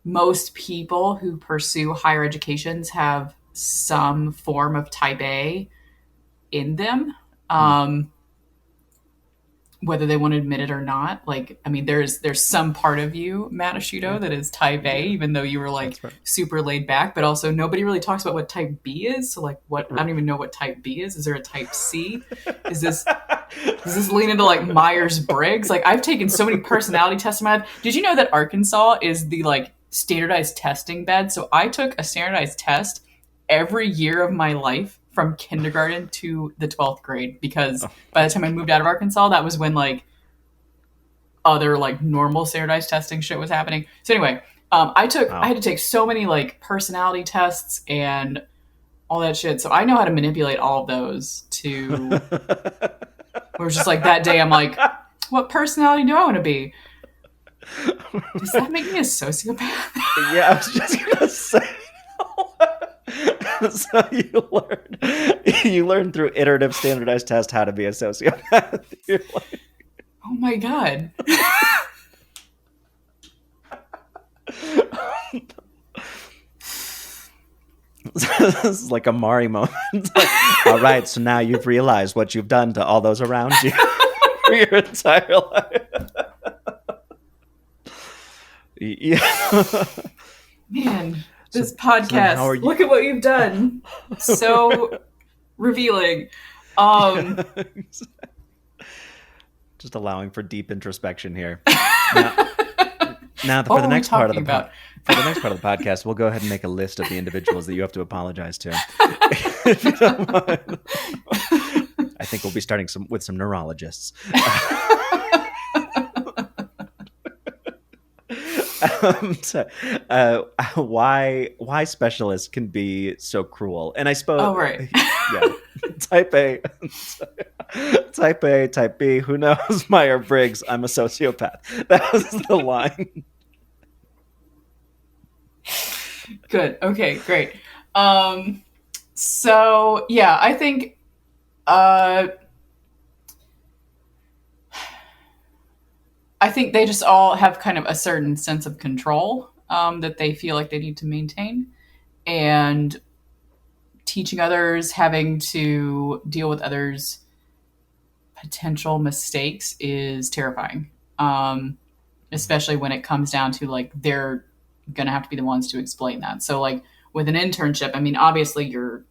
most people who pursue higher educations have some form of type A in them. Whether they want to admit it or not. Like, I mean, there's some part of you, Matt Asciuto, that is type A, even though you were like super laid back, but also nobody really talks about what type B is. So like I don't even know what type B is. Is there a type C? Does this lean into like Myers-Briggs? Like I've taken so many personality tests in my life. Did you know that Arkansas is the like standardized testing bed? So I took a standardized test every year of my life from kindergarten to the 12th grade, because by the time I moved out of Arkansas, that was when like other like normal standardized testing shit was happening. So anyway, I had to take so many like personality tests and all that shit. So I know how to manipulate all of those to, it was just like that day I'm like, what personality do I want to be? Does that make me a sociopath? Yeah, I was just going to say. So you learn through iterative standardized test how to be a sociopath. You're like, oh my God. This is like a Mari moment. Like, all right, so now you've realized what you've done to all those around you for your entire life. Yeah. Man. This podcast, look at what you've done. So revealing. Just allowing for deep introspection here. Now for the next part of the podcast, we'll go ahead and make a list of the individuals that you have to apologize to. If you don't mind. I think we'll be starting with some neurologists. Why specialists can be so cruel, and I suppose type A, type B, who knows? Myers-Briggs, I'm a sociopath. That was the line. Good. Okay, great. So yeah, I think I think they just all have kind of a certain sense of control that they feel like they need to maintain. And teaching others, having to deal with others' potential mistakes is terrifying. Especially when it comes down to like they're going to have to be the ones to explain that. So like with an internship, I mean, obviously your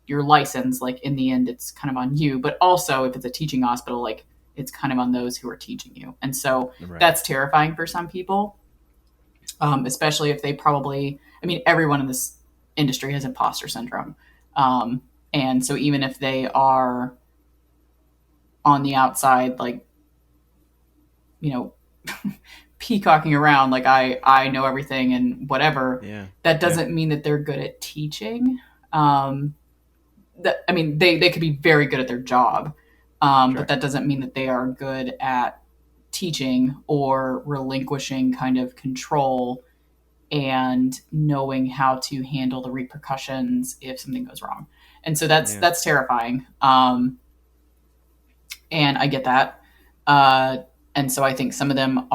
license, like in the end, it's kind of on you, but also if it's a teaching hospital, like it's kind of on those who are teaching you. And so that's terrifying for some people, especially if they probably, I mean, everyone in this industry has imposter syndrome. And so even if they are on the outside, like, peacocking around, like I know everything and whatever, that doesn't mean that they're good at teaching. They could be very good at their job, but that doesn't mean that they are good at teaching or relinquishing kind of control and knowing how to handle the repercussions if something goes wrong. And so that's terrifying. And I get that. And so I think some of them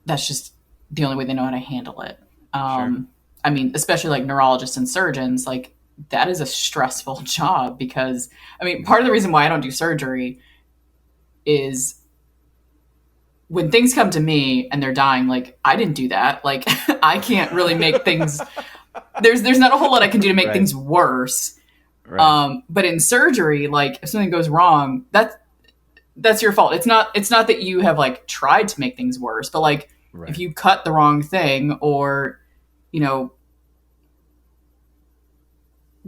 that's just the only way they know how to handle it. I mean, especially like neurologists and surgeons, like that is a stressful job because, I mean, part of the reason why I don't do surgery is when things come to me and they're dying, like I didn't do that. Like I can't really make things, there's not a whole lot I can do to make things worse. But in surgery, like if something goes wrong, that's your fault. It's not that you have like tried to make things worse, but like if you cut the wrong thing or,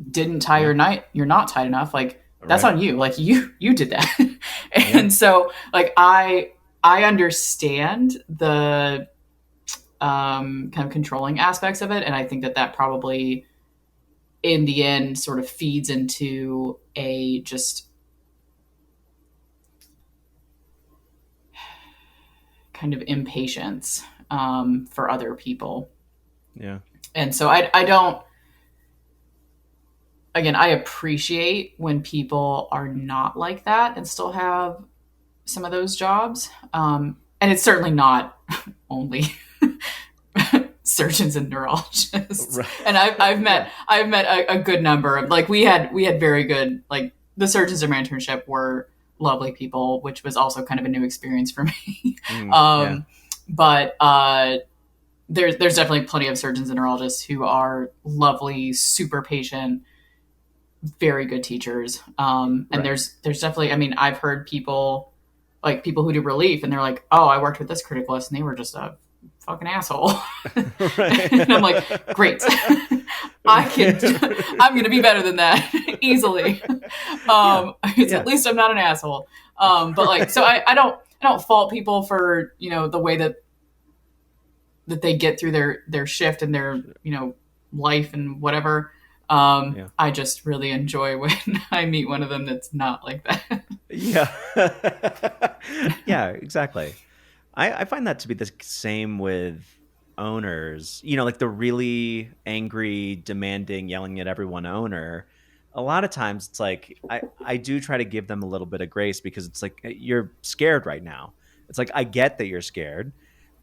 didn't tie your knot, you're not tight enough. Like that's on you. Like you did that. And so like, I understand the, kind of controlling aspects of it. And I think that probably in the end sort of feeds into a just kind of impatience for other people. Yeah. And so I don't, again, I appreciate when people are not like that and still have some of those jobs. And it's certainly not only surgeons and neurologists. And I've met a good number of, like, we had very good, like the surgeons in my internship were lovely people, which was also kind of a new experience for me. But there's definitely plenty of surgeons and neurologists who are lovely, super patient, very good teachers. And there's definitely, I mean, I've heard people who do relief and they're like, oh, I worked with this criticalist and they were just a fucking asshole. And I'm like, great. I'm going to be better than that easily. At least I'm not an asshole. But like, so I don't fault people for, the way that they get through their shift and their, life and whatever. I just really enjoy when I meet one of them that's not like that. Yeah, exactly. I find that to be the same with owners, like the really angry, demanding, yelling at everyone owner. A lot of times it's like, I do try to give them a little bit of grace because it's like, you're scared right now. It's like, I get that you're scared.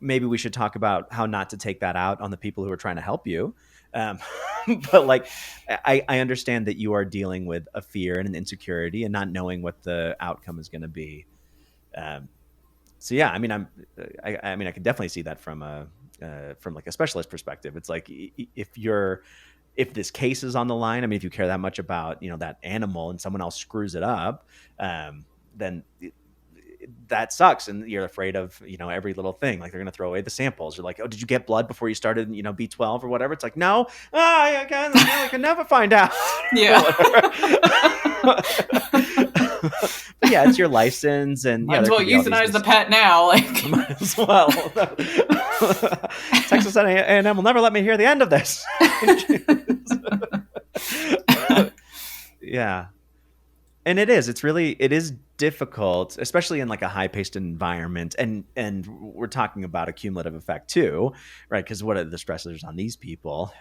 Maybe we should talk about how not to take that out on the people who are trying to help you. But like, I understand that you are dealing with a fear and an insecurity and not knowing what the outcome is going to be. So yeah, I mean, I can definitely see that from like a specialist perspective. It's like, if this case is on the line, I mean, if you care that much about, that animal and someone else screws it up, then that sucks. And you're afraid of, every little thing, like they're going to throw away the samples. You're like, oh, did you get blood before you started, B12 or whatever? It's like, no, I can never find out. Yeah. But yeah, it's your license and might as well euthanize the pet now. Like, might as well. Texas A&M will never let me hear the end of this. Yeah. And it is difficult, especially in like a high-paced environment. And we're talking about a cumulative effect too, right? Because what are the stressors on these people?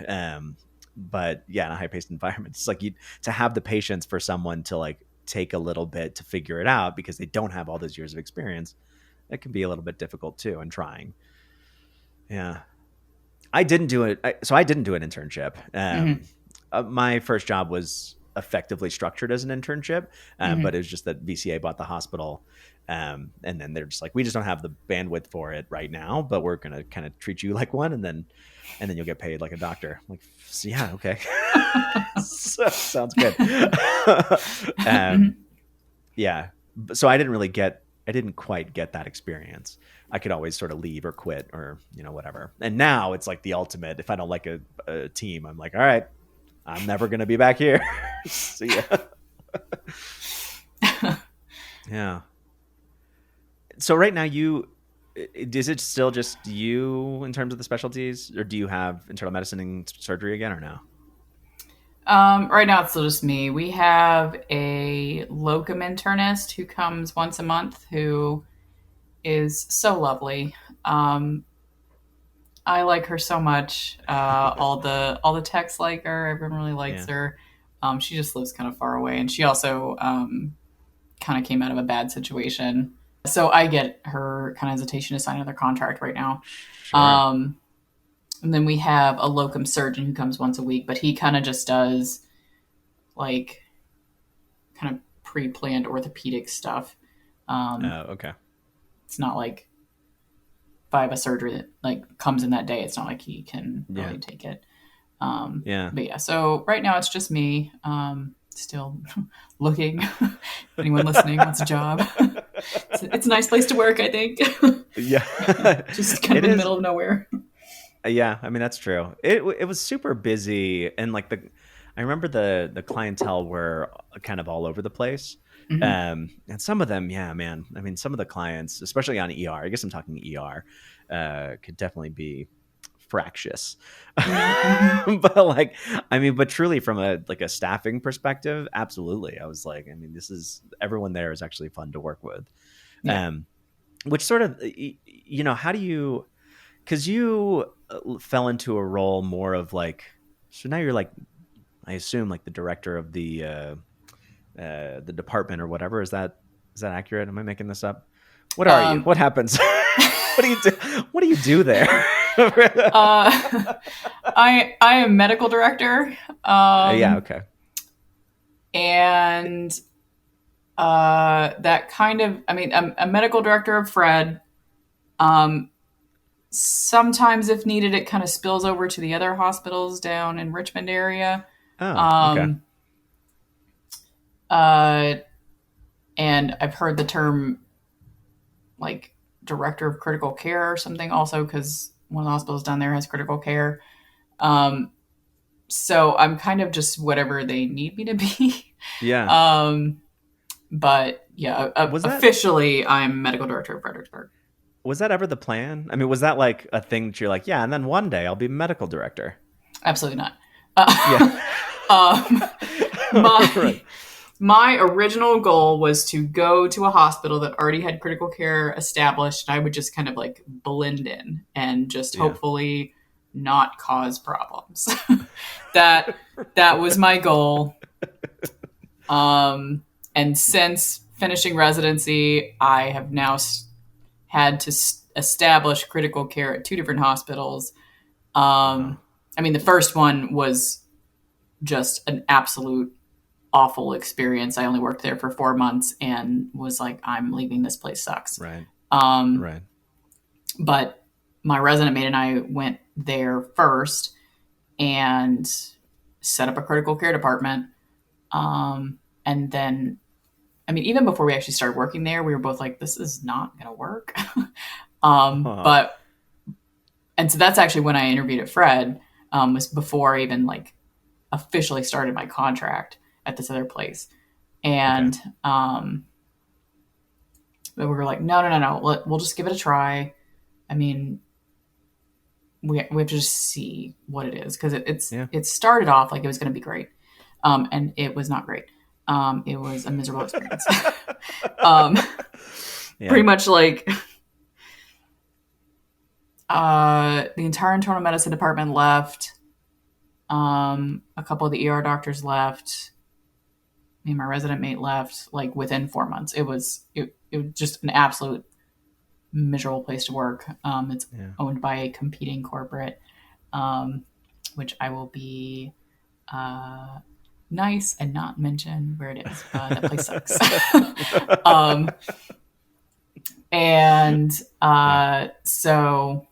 But yeah, in a high-paced environment, it's like to have the patience for someone to like take a little bit to figure it out because they don't have all those years of experience, it can be a little bit difficult too in trying. Yeah. I didn't do it. So I didn't do an internship. My first job was effectively structured as an internship, but it was just that VCA bought the hospital. And then they're just like, we just don't have the bandwidth for it right now, but we're going to kind of treat you like one. And then you'll get paid like a doctor. I'm like, so, yeah, okay. So, sounds good. Yeah. So I didn't quite get that experience. I could always sort of leave or quit or, whatever. And now it's like the ultimate. If I don't like a team, I'm like, all right, I'm never going to be back here. See ya. Yeah. So right now is it still just you in terms of the specialties, or do you have internal medicine and surgery again or no? Right now it's still just me. We have a locum internist who comes once a month who is so lovely. I like her so much. All the techs like her. Everyone really likes her. She just lives kind of far away, and she also kind of came out of a bad situation. So I get her kind of hesitation to sign another contract right now. Sure. And then we have a locum surgeon who comes once a week, but he kind of just does like kind of pre-planned orthopedic stuff. Okay. It's not like if I have a surgery that like comes in that day, it's not like he can really take it. But yeah, so right now it's just me. Still looking. If anyone listening wants a job. It's a nice place to work, I think. Yeah. Just kind of in the middle of nowhere. Yeah, I mean that's true. It was super busy, and like I remember the clientele were kind of all over the place. And some of them, yeah, man. I mean, some of the clients, especially on ER, I guess I'm talking ER, could definitely be fractious. But truly from a staffing perspective, absolutely. I was like, I mean, everyone there is actually fun to work with. Yeah. Which sort of, how do you, because you fell into a role more of like, so now you're like, I assume like the director of the department or whatever. Is that accurate? Am I making this up? What are you? What happens? What do you do? What do you do there? I am medical director. Yeah. Okay. And that kind of, I mean, I'm a medical director of Fred. Sometimes if needed, it kind of spills over to the other hospitals down in Richmond area. Oh, okay. And I've heard the term like director of critical care or something also because one of the hospitals down there has critical care. So I'm kind of just whatever they need me to be. Yeah. But yeah, officially I'm medical director of Fredericksburg. Was that ever the plan? I mean, was that like a thing that you're like, yeah, and then one day I'll be medical director? Absolutely not. Yeah. My original goal was to go to a hospital that already had critical care established, and I would just kind of like blend in and just hopefully not cause problems. That was my goal. And since finishing residency, I have now had to establish critical care at 2 different hospitals. I mean, the first one was just an absolute awful experience. I only worked there for 4 months and was like, I'm leaving. This place sucks. Right. Right. But my resident mate and I went there first and set up a critical care department. And then, I mean, even before we actually started working there, we were both like, this is not going to work. And so that's actually when I interviewed at Fred, was before I even like officially started my contract at this other place. And, we were like, no. We'll just give it a try. I mean, we have to just see what it is. Cause it started off like it was going to be great. And it was not great. It was a miserable experience. Pretty much like, the entire internal medicine department left. A couple of the ER doctors left. me and my resident mate left like within 4 months. It was just an absolute miserable place to work. It's Yeah. owned by a competing corporate, um, which I will be nice and not mention where it is. That place sucks. um, and so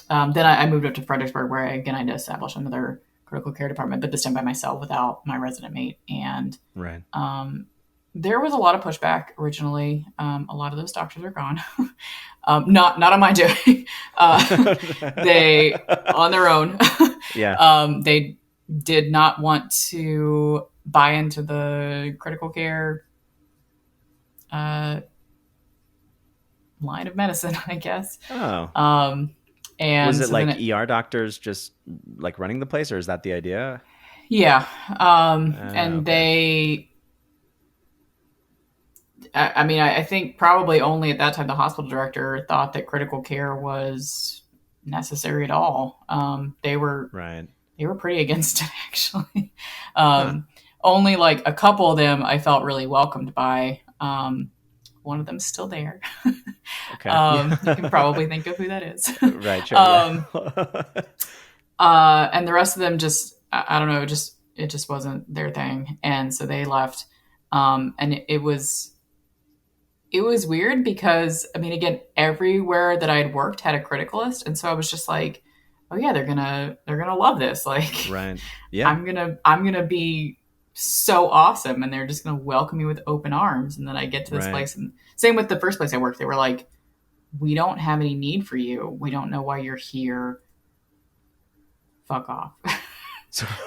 then I moved up to Fredericksburg, where again I had to establish another critical care department, but this time by myself without my resident mate. And Right. there was a lot of pushback originally. A lot of those doctors are gone. Not on my doing. They on their own. Yeah. They did not want to buy into the critical care line of medicine, I guess. Oh. And Was it so like ER doctors just like running the place, or is that the idea? yeah. And okay. I think probably only at that time the hospital director thought that critical care was necessary at all. They were Right. pretty against it, actually. Huh. Only like a couple of them I felt really welcomed by. One of them's still there. Okay. You can probably think of who that is. Right. Sure. Yeah. And the rest of them just, I don't know, it just wasn't their thing. And so they left. And it was weird because, I mean, again, everywhere that I had worked had a criticalist. And so I was just like, oh yeah, they're gonna love this. Like, Right. Yeah. I'm gonna be so awesome. And they're just gonna welcome me with open arms. And then I get to this place, and same with the first place I worked. They were like, we don't have any need for you. We don't know why you're here. Fuck off.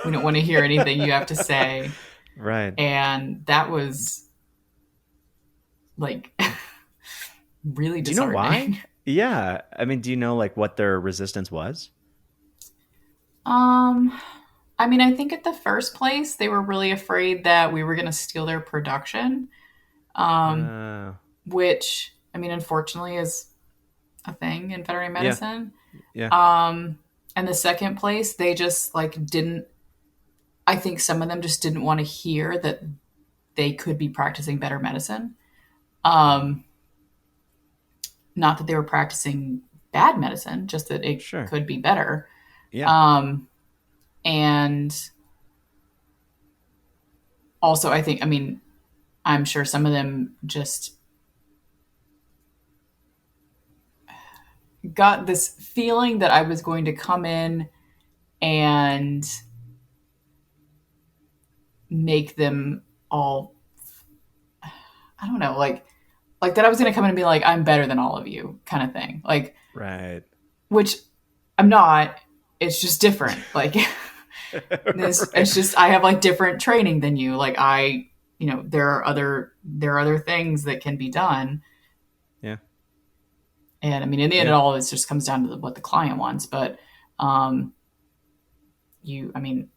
We don't want to hear anything you have to say. Right. And that was like really Do you know disheartening. why? Yeah. I mean, do you know like what their resistance was? I mean, I think at the first place they were really afraid that we were going to steal their production, Uh, which I mean, unfortunately, is a thing in veterinary yeah. medicine. Yeah. And the second place, they just like didn't. I think some of them just didn't want to hear that they could be practicing better medicine. Not that they were practicing bad medicine, just that it Sure. could be better. Yeah. And also, I think, I mean, I'm sure some of them just got this feeling that I was going to come in and make them all, I don't know, like that I was going to come in and be like, I'm better than all of you kind of thing. Like, Right. which I'm not. It's just different. Like, it's just, I have like different training than you. Like there are other things that can be done. Yeah. And I mean, in the end, it all is just comes down to what the client wants. But, I mean,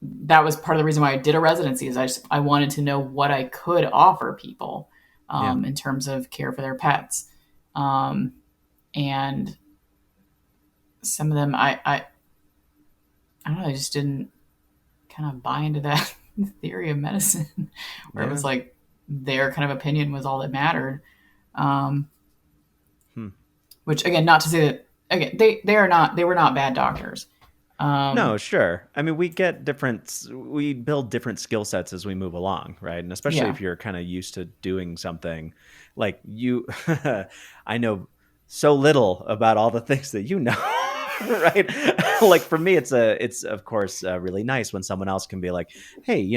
that was part of the reason why I did a residency, is I wanted to know what I could offer people, in terms of care for their pets. And some of them, I don't know, I just didn't kind of buy into that theory of medicine where it was like their kind of opinion was all that mattered. Which again, not to say that again, they were not bad doctors. No, sure. I mean, we build different skill sets as we move along, right? And especially if you're kind of used to doing something like you, I know so little about all the things that you know. Right. Like for me, it's of course really nice when someone else can be like, hey,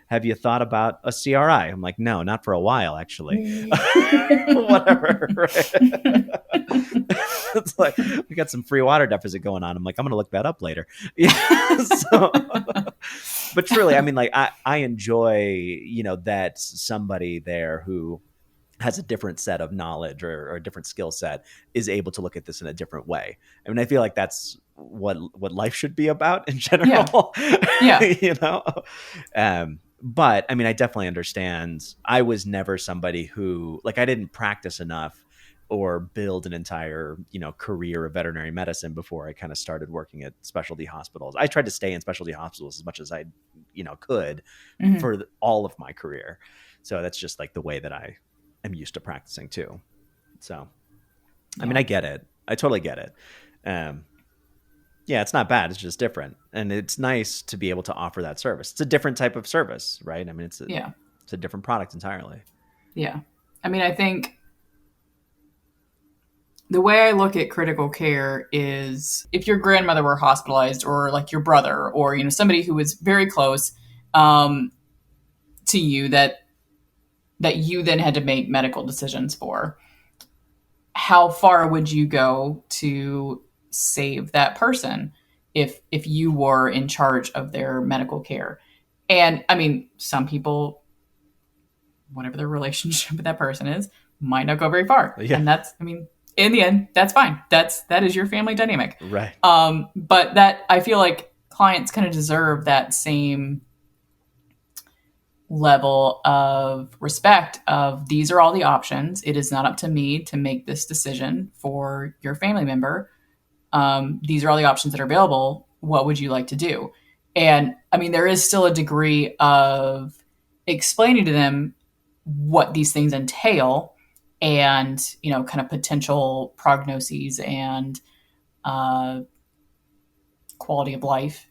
have you thought about a CRI? I'm like, no, not for a while, actually. Whatever. Right? It's like, we got some free water deficit going on. I'm like, I'm going to look that up later. Yeah. But truly, I mean, like I enjoy, that somebody there who has a different set of knowledge or a different skill set is able to look at this in a different way. I mean, I feel like that's what life should be about in general. Yeah. But I mean, I definitely understand. I was never somebody who, like, I didn't practice enough or build an entire, career of veterinary medicine before I kind of started working at specialty hospitals. I tried to stay in specialty hospitals as much as I could Mm-hmm. for all of my career. So that's just like the way that I am used to practicing too. So, I mean, I get it. I totally get it. Yeah, it's not bad. It's just different. And it's nice to be able to offer that service. It's a different type of service, right? I mean, it's a different product entirely. Yeah. I mean, I think the way I look at critical care is if your grandmother were hospitalized, or like your brother, or, somebody who was very close to you that you then had to make medical decisions for, how far would you go to save that person if you were in charge of their medical care? And I mean, some people, whatever their relationship with that person is, might not go very far. Yeah. And that's, I mean, in the end, that's fine. That is your family dynamic. Right. But that, I feel like clients kind of deserve that same level of respect of, these are all the options. It is not up to me to make this decision for your family member. These are all the options that are available. What would you like to do? And I mean, there is still a degree of explaining to them what these things entail, and, kind of potential prognoses and quality of life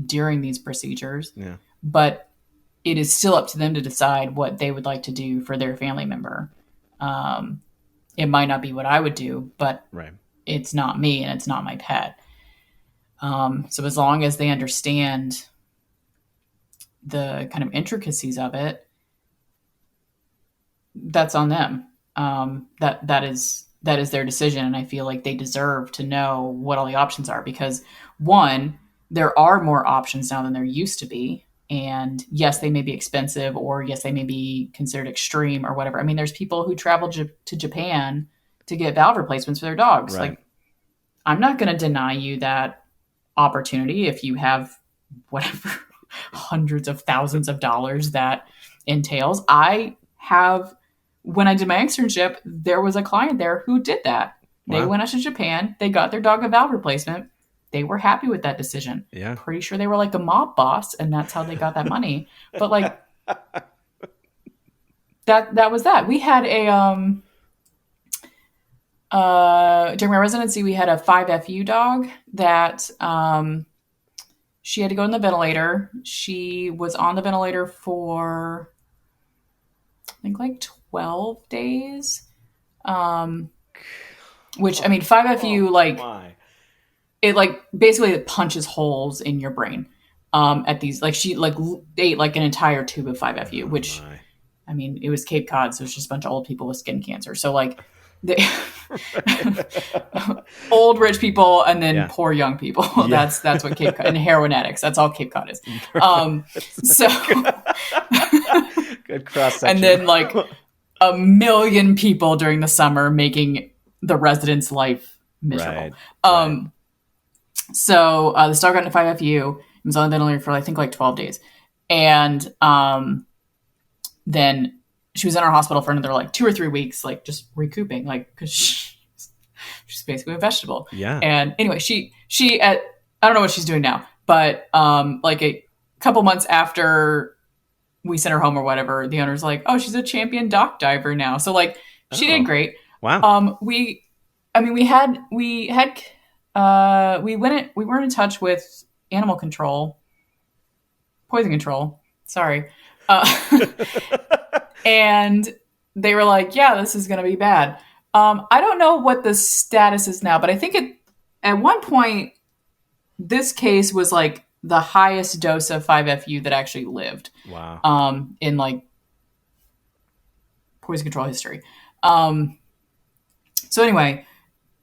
during these procedures. Yeah. But it is still up to them to decide what they would like to do for their family member. It might not be what I would do, but right. It's not me and it's not my pet. So as long as they understand the kind of intricacies of it, that's on them. That is their decision. And I feel like they deserve to know what all the options are, because one, there are more options now than there used to be. And yes, they may be expensive, or yes, they may be considered extreme or whatever. I mean, there's people who travel to Japan to get valve replacements for their dogs. Right. Like, I'm not going to deny you that opportunity if you have whatever hundreds of thousands of dollars that entails. When I did my externship, there was a client there who did that. Wow. They went out to Japan. They got their dog a valve replacement. They were happy with that decision. Yeah. Pretty sure they were like a mob boss, and that's how they got that money. But like that was that. We had during my residency, we had a 5FU dog that she had to go on the ventilator. She was on the ventilator for, I think, like 12 days. Which, I mean, 5FU, it basically it punches holes in your brain at these, she ate like an entire tube of 5FU, which, I mean, it was Cape Cod, so it's just a bunch of old people with skin cancer. So old rich people and then poor young people. Yeah. That's what Cape Cod, and heroin addicts. That's all Cape Cod is. So good cross section. And then like 1 million people during the summer, making the resident's life miserable. Right. So this dog got into 5FU. It was on the ventilator for I think like 12 days. And then she was in our hospital for another like 2 or 3 weeks, like just recouping, like, because she's basically a vegetable. Yeah. And anyway, she I don't know what she's doing now, but like a couple months after we sent her home or whatever, the owner's like, oh, she's a champion dock diver now. So like she did great. Wow. We weren't in touch with animal control, poison control. Sorry. And they were like, yeah, this is going to be bad. I don't know what the status is now, but I think at one point, this case was like the highest dose of 5FU that actually lived. Wow. In like poison control history. So anyway,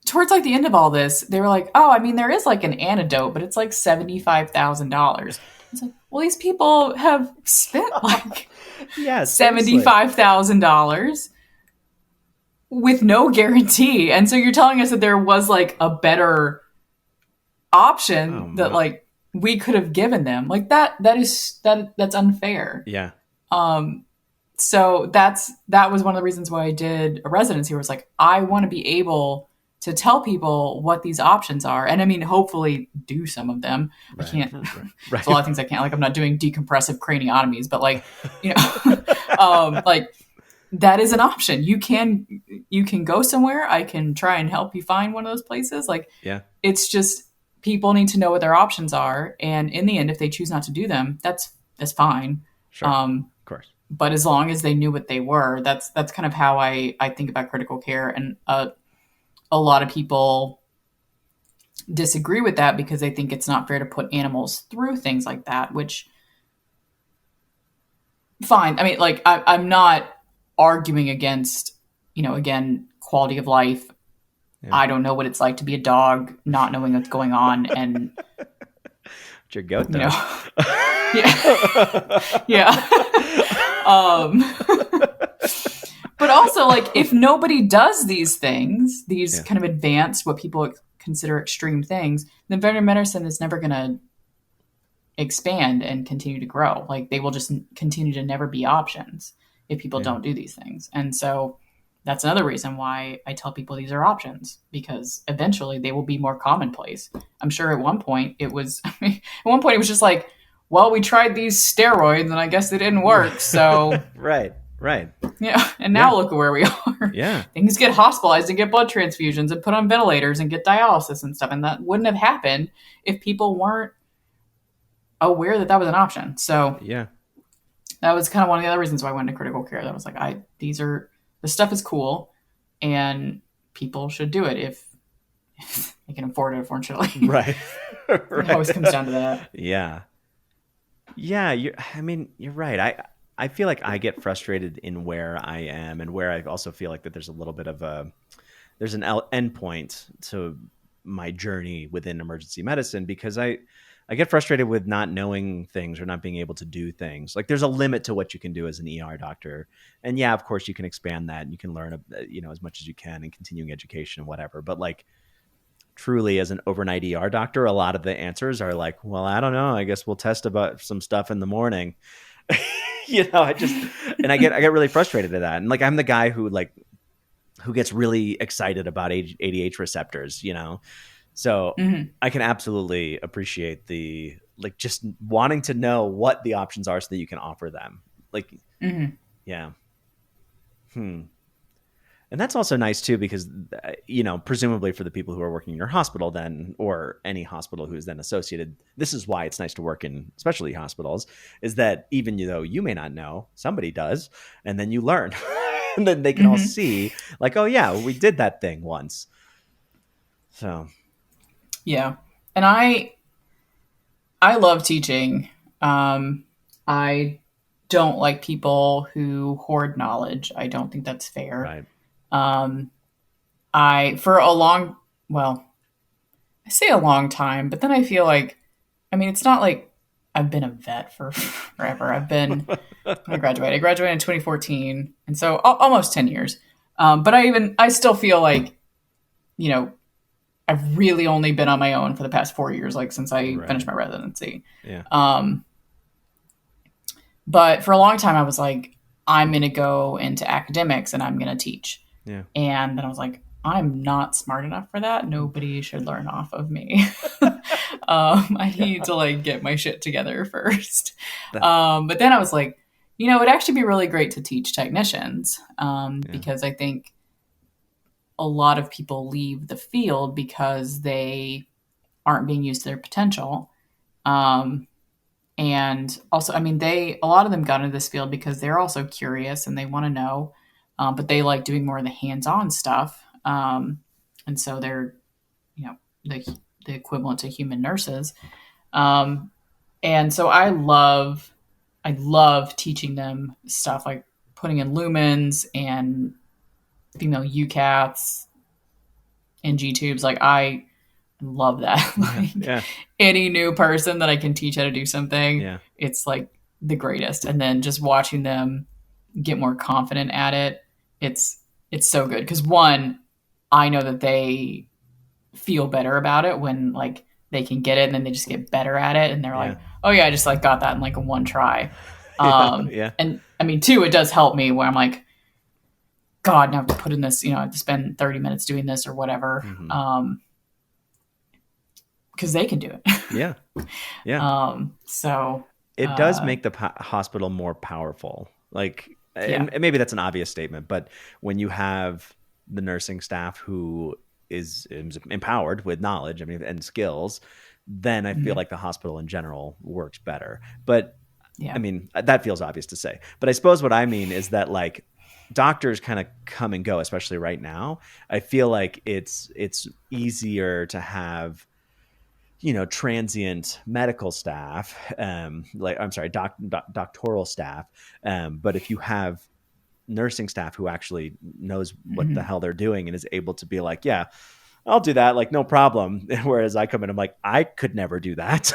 towards like the end of all this, they were like, oh, I mean, there is like an antidote, but it's like $75,000. It's like, well, these people have spent like $75,000 with no guarantee. And so you're telling us that there was like a better option that like we could have given them. Like that's unfair. Yeah. So that was one of the reasons why I did a residency, where it's like, I want to be able to tell people what these options are. And I mean, hopefully do some of them. Right. I can't, Right. there's a lot of things I can't, like I'm not doing decompressive craniotomies, but like, you know, like that is an option. You can go somewhere. I can try and help you find one of those places. Like, Yeah. it's just, people need to know what their options are. And in the end, if they choose not to do them, that's fine. Sure. Of course. But as long as they knew what they were, that's kind of how I think about critical care. And a lot of people disagree with that because they think it's not fair to put animals through things like that, which, fine. I mean, like, I'm not arguing against, you know, again, quality of life. Yeah. I don't know what it's like to be a dog, not knowing what's going on. And it's your goat dog. You know, yeah. But also, like, if nobody does these things, these kind of advanced, what people consider extreme things, then veterinary medicine is never going to expand and continue to grow. Like, they will just continue to never be options if people don't do these things. And so that's another reason why I tell people these are options, because eventually they will be more commonplace. I'm sure at one point it was just like, well, we tried these steroids and I guess they didn't work. So Right. Yeah. And now look at where we are. Yeah. Things get hospitalized and get blood transfusions and put on ventilators and get dialysis and stuff. And that wouldn't have happened if people weren't aware that that was an option. So yeah, that was kind of one of the other reasons why I went into critical care. That was like, this stuff is cool and people should do it if they can afford it, unfortunately. Right. It always comes down to that. Yeah. Yeah. You're right. I feel like I get frustrated in where I am and where I also feel like that there's a little bit of there's an end point to my journey within emergency medicine, because I get frustrated with not knowing things or not being able to do things. Like, there's a limit to what you can do as an ER doctor. And yeah, of course you can expand that and you can learn, as much as you can in continuing education and whatever. But like, truly as an overnight ER doctor, a lot of the answers are like, well, I don't know, I guess we'll test about some stuff in the morning. I get really frustrated at that. And like, I'm the guy who gets really excited about ADH receptors, So I can absolutely appreciate the, like, just wanting to know what the options are so that you can offer them. Like, yeah. And that's also nice too, because, presumably for the people who are working in your hospital then, or any hospital who is then associated, this is why it's nice to work in specialty hospitals, is that even though you may not know, somebody does, and then you learn. And then they can all see, like, oh yeah, we did that thing once. So. Yeah. And I love teaching. I don't like people who hoard knowledge. I don't think that's fair. Right. I say a long time, but then I feel like, it's not like I've been a vet for forever. when I graduated in 2014. And so almost 10 years. But I still feel like, I've really only been on my own for the past 4 years, like since I finished my residency. Yeah. But for a long time I was like, I'm going to go into academics and I'm going to teach. Yeah. And then I was like, I'm not smart enough for that. Nobody should learn off of me. I need to get my shit together first. But then I was like, it'd actually be really great to teach technicians because I think a lot of people leave the field because they aren't being used to their potential. And also, a lot of them got into this field because they're also curious and they want to know, but they like doing more of the hands-on stuff. And so they're, the equivalent to human nurses. And so I love teaching them stuff like putting in lumens and female UCATs and G tubes. Like, I love that. Any new person that I can teach how to do something, it's like the greatest. And then just watching them get more confident at it, it's so good. Because one, I know that they feel better about it when they can get it, and then they just get better at it, and they're like, oh yeah, I just got that in a one try. And two, it does help me where I'm like, God, now I have to put in this, I have to spend 30 minutes doing this or whatever. Because they can do it. Yeah. Yeah. So it does make the hospital more powerful. Like, and maybe that's an obvious statement, but when you have the nursing staff who is empowered with knowledge, and skills, then I feel like the hospital in general works better. But that feels obvious to say. But I suppose what I mean is that, like, doctors kind of come and go, especially right now. I feel like it's easier to have, transient medical staff, doctoral staff. But if you have nursing staff who actually knows what the hell they're doing and is able to be like, yeah, I'll do that, like, no problem. Whereas I come in, I'm like, I could never do that.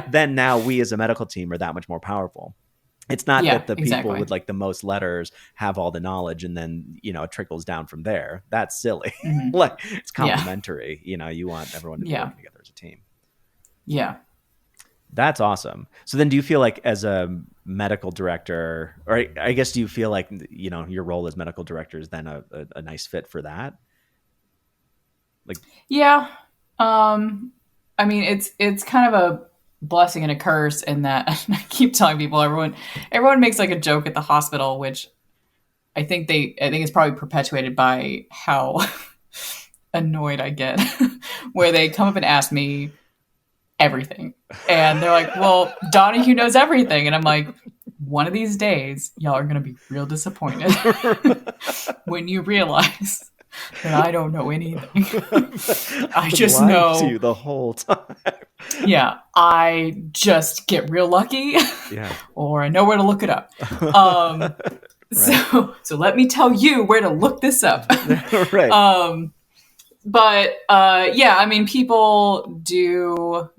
Then now we as a medical team are that much more powerful. It's not that the people with like the most letters have all the knowledge and then, it trickles down from there. That's silly. Like, it's complementary. You want everyone to be working together as a team. Yeah. That's awesome. So then do you feel like as a medical director, or I guess, do you feel like, your role as medical director is then a nice fit for that? Like, yeah. It's kind of a blessing and a curse in that I keep telling people, everyone makes like a joke at the hospital, which I think it's probably perpetuated by how annoyed I get where they come up and ask me everything. And they're like, well, Donahue knows everything. And I'm like, one of these days, y'all are going to be real disappointed when you realize that I don't know anything. I just know to you the whole time. Yeah, I just get real lucky. Yeah. Or I know where to look it up. Right. So let me tell you where to look this up. Right. People do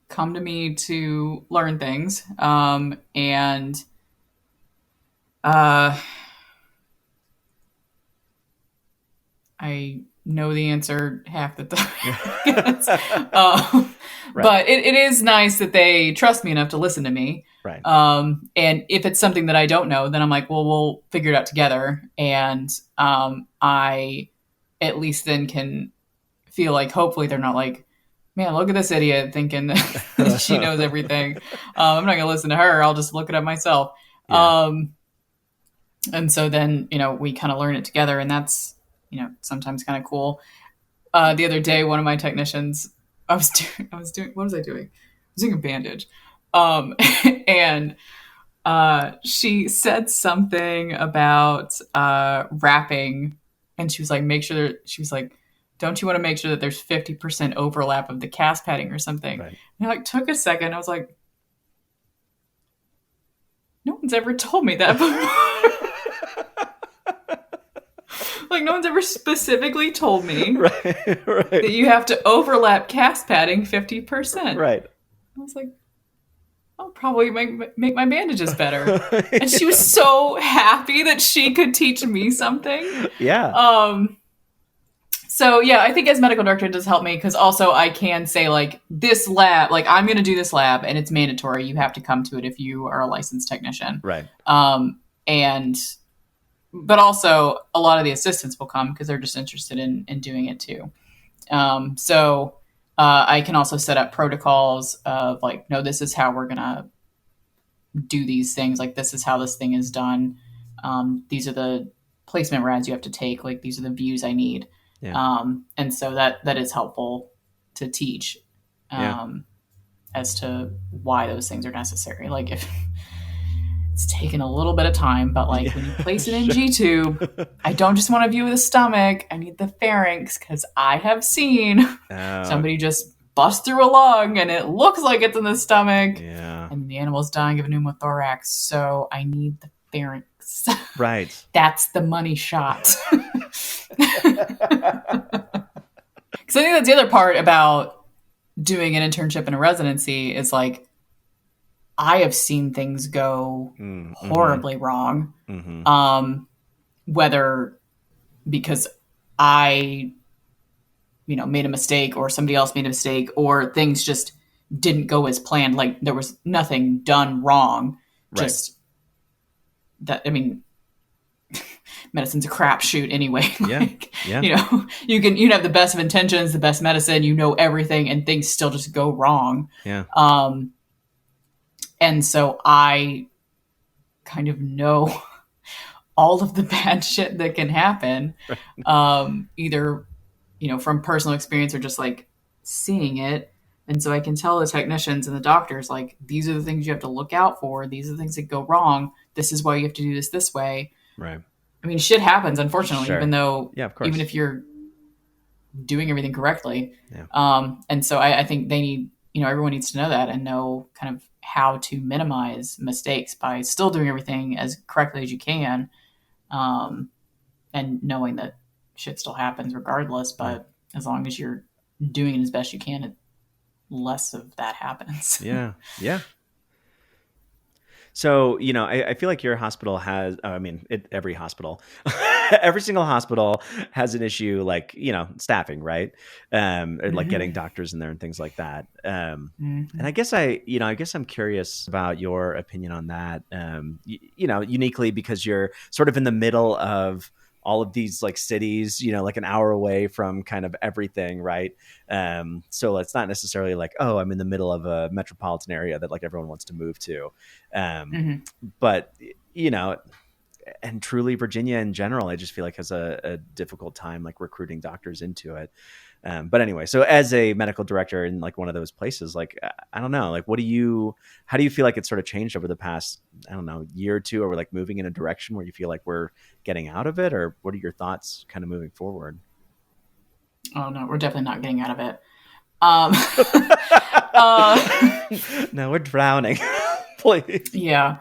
come to me to learn things. I know the answer half the time. Right. But it is nice that they trust me enough to listen to me. Right. And if it's something that I don't know, then I'm like, well, we'll figure it out together. And I at least then can feel like, hopefully they're not like, man, look at this idiot thinking that she knows everything. I'm not going to listen to her. I'll just look it up myself. Yeah. And so then, we kind of learn it together, and that's, sometimes kind of cool. The other day, one of my technicians, what was I doing? I was doing a bandage. And she said something about wrapping, and she was like, don't you want to make sure that there's 50% overlap of the cast padding or something? Right. And I took a second. I was like, no one's ever told me that before. Like, no one's ever specifically told me that you have to overlap cast padding 50%. Right. I was like, I'll probably make my bandages better. And she was so happy that she could teach me something. Yeah. So, yeah, I think as medical director, it does help me, because also I can say, like, this lab, like, I'm going to do this lab, and it's mandatory. You have to come to it if you are a licensed technician. Right. But also, a lot of the assistants will come because they're just interested in doing it too. So I can also set up protocols of, like, no, this is how we're going to do these things. Like, this is how this thing is done. These are the placement rads you have to take. Like, these are the views I need. Yeah. And so that is helpful to teach as to why those things are necessary. Like, if it's taken a little bit of time, but like when you place it in G-tube, I don't just want to view the stomach. I need the pharynx, because I have seen somebody just bust through a lung and it looks like it's in the stomach. Yeah. And the animal's dying of a pneumothorax. So I need the pharynx. Right. That's the money shot. Because I think that's the other part about doing an internship and a residency is, like, I have seen things go horribly wrong. Mm-hmm. Whether because I, made a mistake, or somebody else made a mistake, or things just didn't go as planned. Like, there was nothing done wrong. Right. Just that, I mean, medicine's a crapshoot anyway. Like, Yeah. You can have the best of intentions, the best medicine, everything, and things still just go wrong. Yeah. And so I kind of know all of the bad shit that can happen, either, from personal experience or just like seeing it. And so I can tell the technicians and the doctors, like, these are the things you have to look out for. These are the things that go wrong. This is why you have to do this way. Right. I mean, shit happens, unfortunately, Sure. even though, of course. even if you're doing everything correctly. Yeah. And so I think they need, everyone needs to know that and know kind of how to minimize mistakes by still doing everything as correctly as you can. And knowing that shit still happens regardless, but as long as you're doing it as best you can, less of that happens. Yeah. So, I feel like your hospital has, every hospital, every single hospital has an issue, like, staffing, right? Or like getting doctors in there and things like that. And I guess I'm curious about your opinion on that, uniquely because you're sort of in the middle of all of these like cities, like an hour away from kind of everything. Right. So it's not necessarily like, oh, I'm in the middle of a metropolitan area that like everyone wants to move to. But, and truly Virginia in general, I just feel like has a difficult time like recruiting doctors into it. But anyway, so as a medical director in like one of those places, like, I don't know, like, how do you feel like it's sort of changed over the past, I don't know, year or two, or we're like moving in a direction where you feel like we're getting out of it, or what are your thoughts kind of moving forward? Oh no, we're definitely not getting out of it. No, we're drowning. Please. Yeah.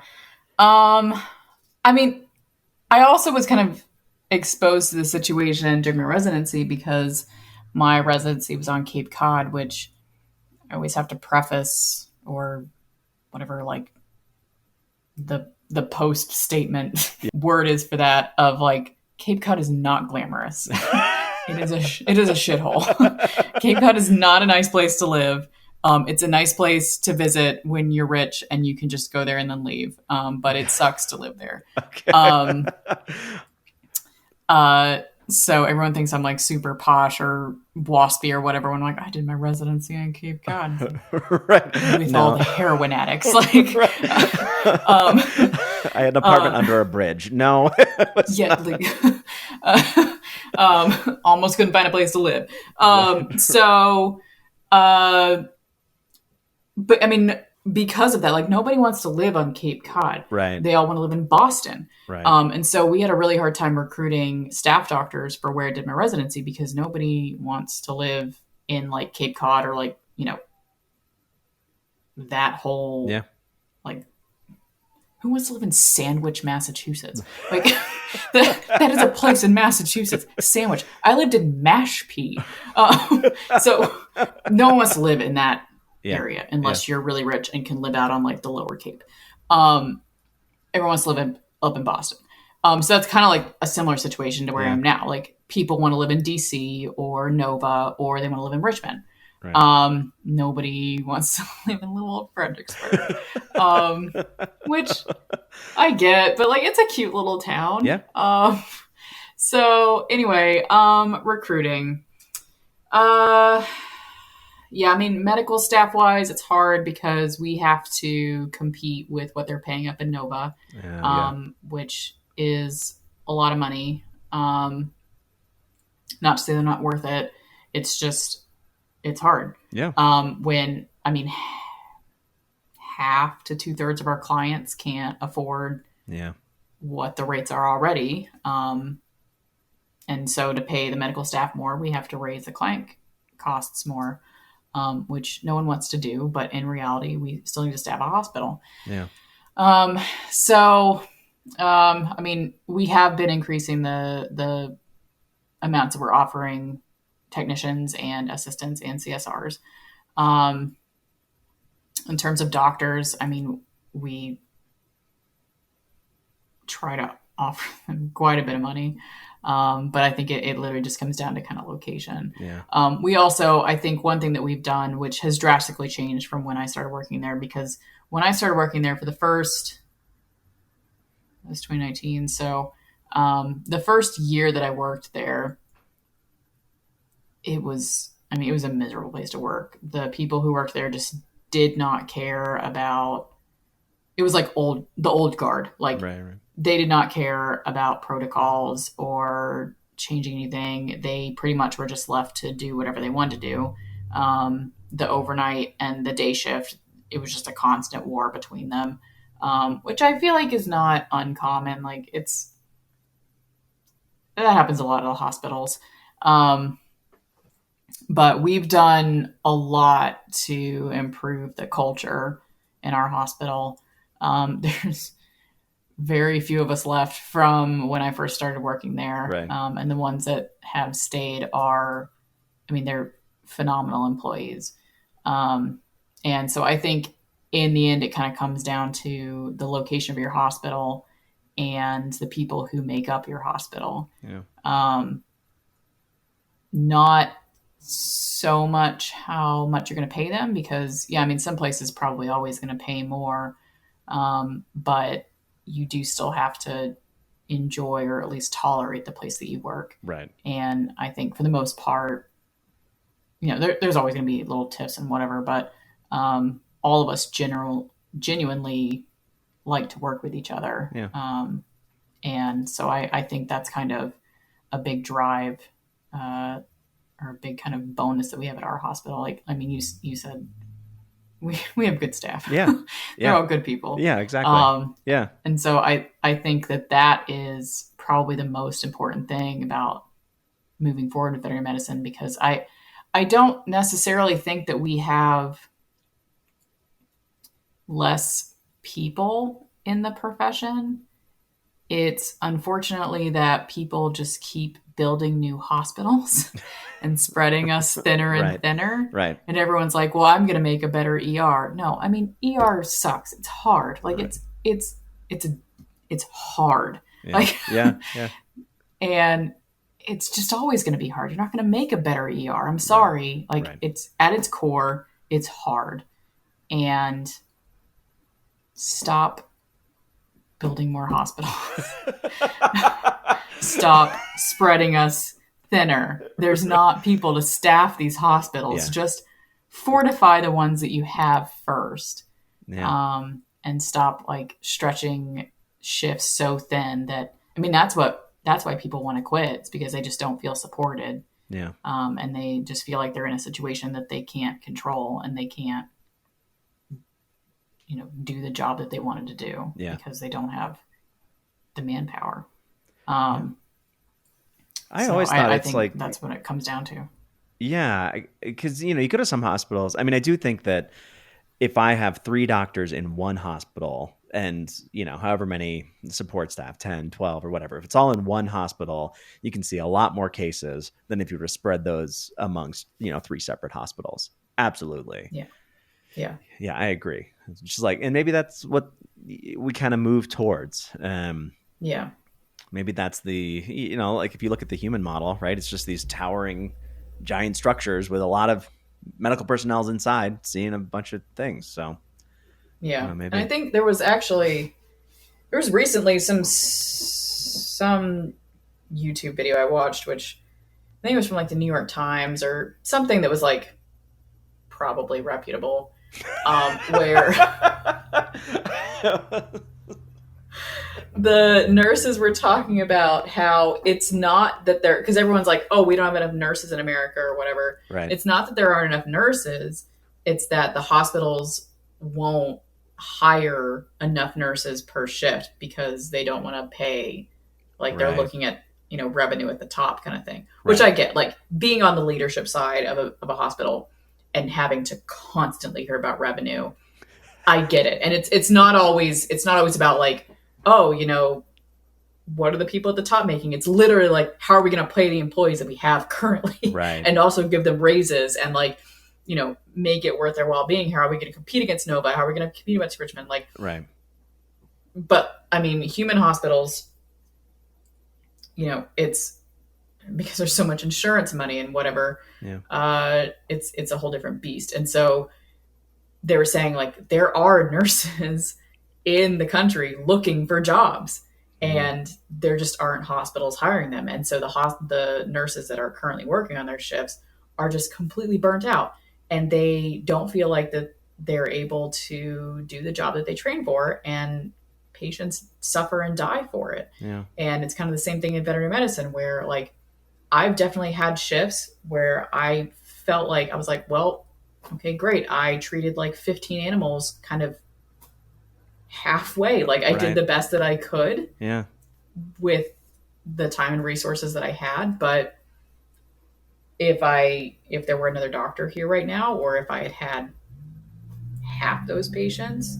I mean, I also was kind of exposed to the situation during my residency because my residency was on Cape Cod, which I always have to preface or whatever, like the post statement word is for that, of like, Cape Cod is not glamorous. It is a shithole. Cape Cod is not a nice place to live. It's a nice place to visit when you're rich and you can just go there and then leave. But it sucks to live there. Okay. So everyone thinks I'm like super posh or waspy or whatever. When I'm like, I did my residency in Cape Cod. Right. With all the heroin addicts. Like, I had an apartment under a bridge. No. Yeah. Like, almost couldn't find a place to live. But I mean, because of that, like, nobody wants to live on Cape Cod. Right. They all want to live in Boston. Right. And so we had a really hard time recruiting staff doctors for where I did my residency because nobody wants to live in like Cape Cod or like, that whole, like, who wants to live in Sandwich, Massachusetts? Like, that is a place in Massachusetts. Sandwich. I lived in Mashpee. So no one wants to live in that area unless you're really rich and can live out on like the lower Cape. Everyone wants to live up in Boston. So that's kind of like a similar situation to where I am now. Like, people want to live in DC or Nova, or they want to live in Richmond. Right. Nobody wants to live in little old Fredericksburg, which I get, but like, it's a cute little town. Yeah. So anyway, recruiting. Yeah, I mean, medical staff wise, it's hard because we have to compete with what they're paying up in Nova, which is a lot of money. Not to say they're not worth it. It's just, it's hard. Yeah. When, I mean, half to 2/3 of our clients can't afford what the rates are already. And so to pay the medical staff more, we have to raise the client costs more. Which no one wants to do, but in reality, we still need to staff a hospital. Yeah. I mean, we have been increasing the amounts that we're offering technicians and assistants and CSRs. In terms of doctors, I mean, we try to offer them quite a bit of money. But I think it literally just comes down to kind of location. Yeah. We also, I think one thing that we've done, which has drastically changed from when I started working there, because when I started working there for the first It was 2019. So the first year that I worked there, it was a miserable place to work. The people who worked there just did not care about, it was like the old guard. Like Right. they did not care about protocols or changing anything. They pretty much were just left to do whatever they wanted to do. The overnight and the day shift, it was just a constant war between them, which I feel like is not uncommon. Like that happens a lot at the hospitals. But we've done a lot to improve the culture in our hospital. There's very few of us left from when I first started working there. Right. And the ones that have stayed are, they're phenomenal employees. And so I think in the end, it kind of comes down to the location of your hospital and the people who make up your hospital. Yeah. Not so much how much you're going to pay them, because some places probably always going to pay more. But you do still have to enjoy or at least tolerate the place that you work. Right. And I think for the most part, there's always going to be little tips and whatever, but all of us genuinely like to work with each other. Yeah. And so I think that's kind of a big drive, or a big kind of bonus that we have at our hospital. Like, you said we have good staff. Yeah. They're all good people. Yeah, exactly. Yeah. And so I think that is probably the most important thing about moving forward with veterinary medicine, because I don't necessarily think that we have less people in the profession. It's unfortunately that people just keep building new hospitals and spreading us thinner and thinner. Right. And everyone's like, well, I'm going to make a better ER. No, ER sucks. It's hard. Like it's hard. Yeah. Like, yeah. And it's just always going to be hard. You're not going to make a better ER. I'm sorry. Like it's at its core, it's hard. And stop building more hospitals. Stop spreading us thinner. There's not people to staff these hospitals. Yeah. Just fortify the ones that you have first. Yeah. And stop like stretching shifts so thin that, that's why people want to quit. It's because they just don't feel supported. Yeah. And they just feel like they're in a situation that they can't control, and they can't, do the job that they wanted to do. Yeah. Because they don't have the manpower. I always thought I it's think like, that's what it comes down to. Yeah, because you go to some hospitals. I do think that if I have 3 doctors in one hospital and however many support staff, 10, 12 or whatever, if it's all in one hospital, you can see a lot more cases than if you were to spread those amongst 3 separate hospitals. Absolutely. Yeah, I agree. It's just like, and maybe that's what we kind of move towards. Yeah. Maybe that's the, like if you look at the human model, right? It's just these towering giant structures with a lot of medical personnel inside seeing a bunch of things. So yeah. Maybe. And I think there was recently some YouTube video I watched, which I think it was from like the New York Times or something that was like probably reputable, where the nurses were talking about how it's not that they're, because everyone's like, oh, we don't have enough nurses in America or whatever. Right. It's not that there aren't enough nurses. It's that the hospitals won't hire enough nurses per shift because they don't want to pay. Like they're looking at, revenue at the top kind of thing, which I get, like being on the leadership side of a hospital and having to constantly hear about revenue. I get it. And it's not always about like, oh, what are the people at the top making? It's literally like, how are we going to pay the employees that we have currently? Right. And also give them raises and like, make it worth their well-being. How are we going to compete against Nova? How are we going to compete against Richmond? Like, right. But human hospitals, it's because there's so much insurance money and whatever. Yeah. It's a whole different beast. And so they were saying like, there are nurses in the country looking for jobs. and there just aren't hospitals hiring them. And so the nurses that are currently working on their shifts are just completely burnt out, and they don't feel like that they're able to do the job that they train for, and patients suffer and die for it. Yeah. And it's kind of the same thing in veterinary medicine, where like I've definitely had shifts where I felt like I was like, well, okay, great. I treated like 15 animals kind of halfway. Like I did the best that I could with the time and resources that I had. But if there were another doctor here right now, or if I had had half those patients,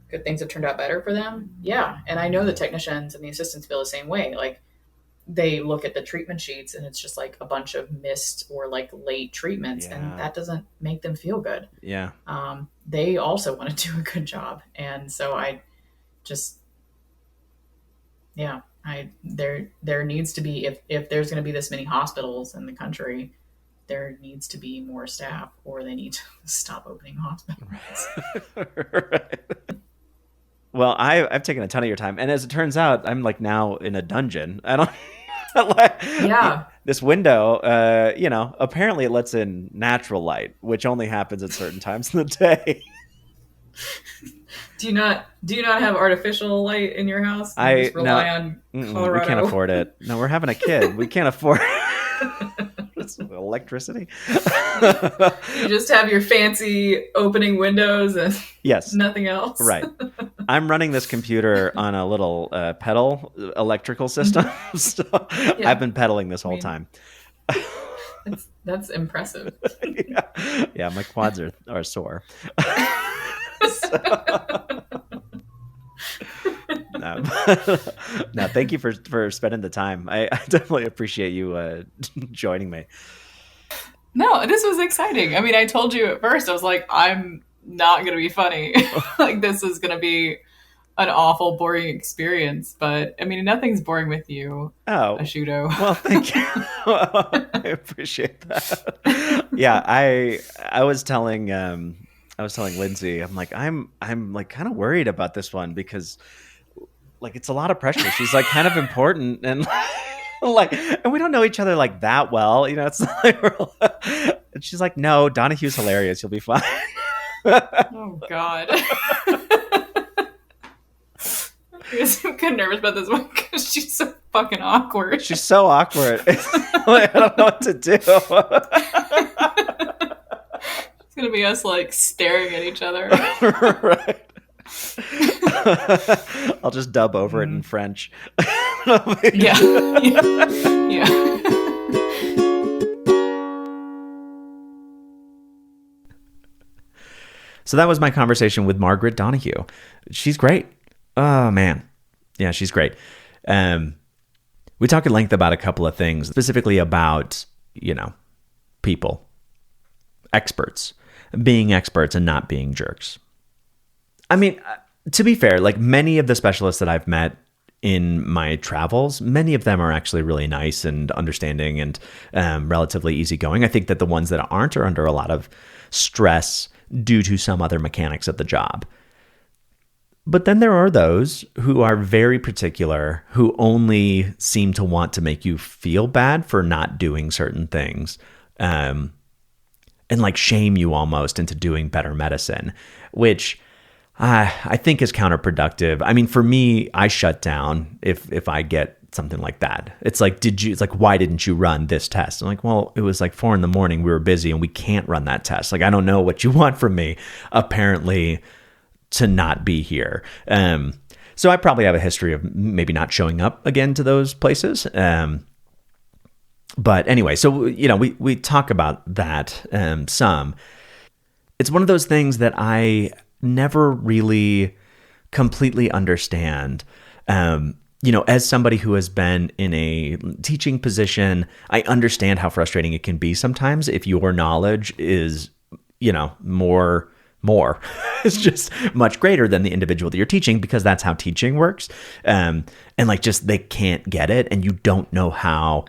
could things have turned out better for them? Yeah. And I know the technicians and the assistants feel the same way. Like they look at the treatment sheets and it's just like a bunch of missed or like late treatments, and that doesn't make them feel good. Yeah. They also want to do a good job. And so there needs to be, if there's going to be this many hospitals in the country, there needs to be more staff, or they need to stop opening hospitals. Right. Well, I've taken a ton of your time, and as it turns out, I'm like now in a dungeon. I don't. This window, apparently it lets in natural light, which only happens at certain times in the day. Do you not have artificial light in your house? You just rely on Colorado. We can't afford it. No, we're having a kid. We can't afford electricity. You just have your fancy opening windows and nothing else. Right. I'm running this computer on a little pedal electrical system. So I've been pedaling this whole time. That's impressive. Yeah, my quads are sore. No, thank you for spending the time. I definitely appreciate you joining me. No, this was exciting. I mean, I told you at first, I was like, I'm not going to be funny. Like, this is going to be an awful, boring experience. But, I mean, nothing's boring with you, Ashuto. Well, thank you. I appreciate that. Yeah, I was telling Lindsay, I'm like like kind of worried about this one because like it's a lot of pressure. She's like kind of important, and and we don't know each other like that well, It's like and she's like, no, Donahue's hilarious. You'll be fine. Oh God. I'm kind of nervous about this one because she's so fucking awkward. She's so awkward. I don't know what to do. It's gonna be us like staring at each other. Right. I'll just dub over it in French. Yeah. So that was my conversation with Margret Donahue. She's great. Oh man. Yeah, she's great. We talked at length about a couple of things, specifically about, people, experts, being experts and not being jerks. I mean, to be fair, like many of the specialists that I've met in my travels, many of them are actually really nice and understanding and relatively easygoing. I think that the ones that aren't are under a lot of stress due to some other mechanics of the job. But then there are those who are very particular, who only seem to want to make you feel bad for not doing certain things, and like shame you almost into doing better medicine, which I think is counterproductive. I mean, for me, I shut down if I get something like that. It's like, why didn't you run this test? I'm like, well, it was like 4 a.m. We were busy and we can't run that test. Like, I don't know what you want from me, apparently, to not be here. So I probably have a history of maybe not showing up again to those places. But anyway, so, we talk about that some. It's one of those things that I never really completely understand. As somebody who has been in a teaching position, I understand how frustrating it can be sometimes if your knowledge is, more it's just much greater than the individual that you're teaching, because that's how teaching works. And like, just, they can't get it. And you don't know how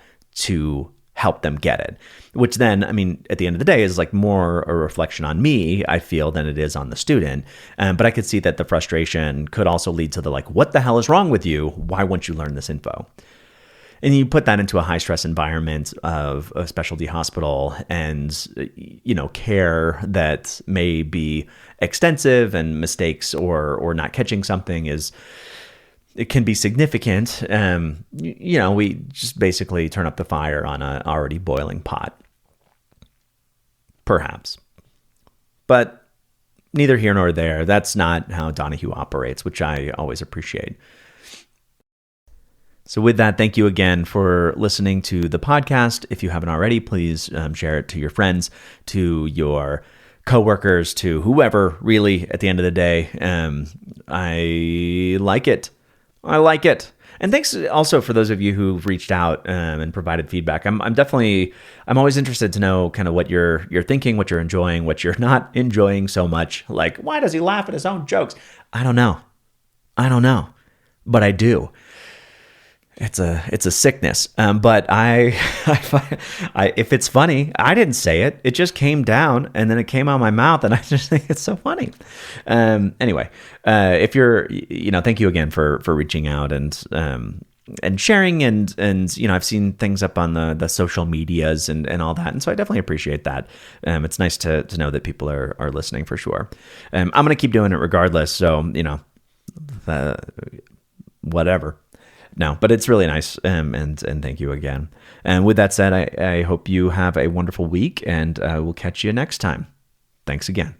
help them get it, which then, I mean, at the end of the day is like more a reflection on me, I feel, than it is on the student. But I could see that the frustration could also lead to the like, what the hell is wrong with you? Why won't you learn this info? And you put that into a high stress environment of a specialty hospital and, care that may be extensive, and mistakes or not catching something it can be significant. We just basically turn up the fire on an already boiling pot. Perhaps. But neither here nor there. That's not how Donahue operates, which I always appreciate. So with that, thank you again for listening to the podcast. If you haven't already, please share it to your friends, to your coworkers, to whoever, really, at the end of the day. I like it. And thanks also for those of you who've reached out and provided feedback. I'm always interested to know kind of what you're thinking, what you're enjoying, what you're not enjoying so much. Like, why does he laugh at his own jokes? I don't know, but I do. It's a sickness. But if it's funny, I didn't say it. It just came down and then it came out of my mouth, and I just think it's so funny. Anyway, if you're, thank you again for reaching out and sharing and I've seen things up on the social medias and all that. And so I definitely appreciate that. It's nice to know that people are listening for sure. I'm going to keep doing it regardless. So, whatever. No, but it's really nice, and thank you again. And with that said, I hope you have a wonderful week, and we'll catch you next time. Thanks again.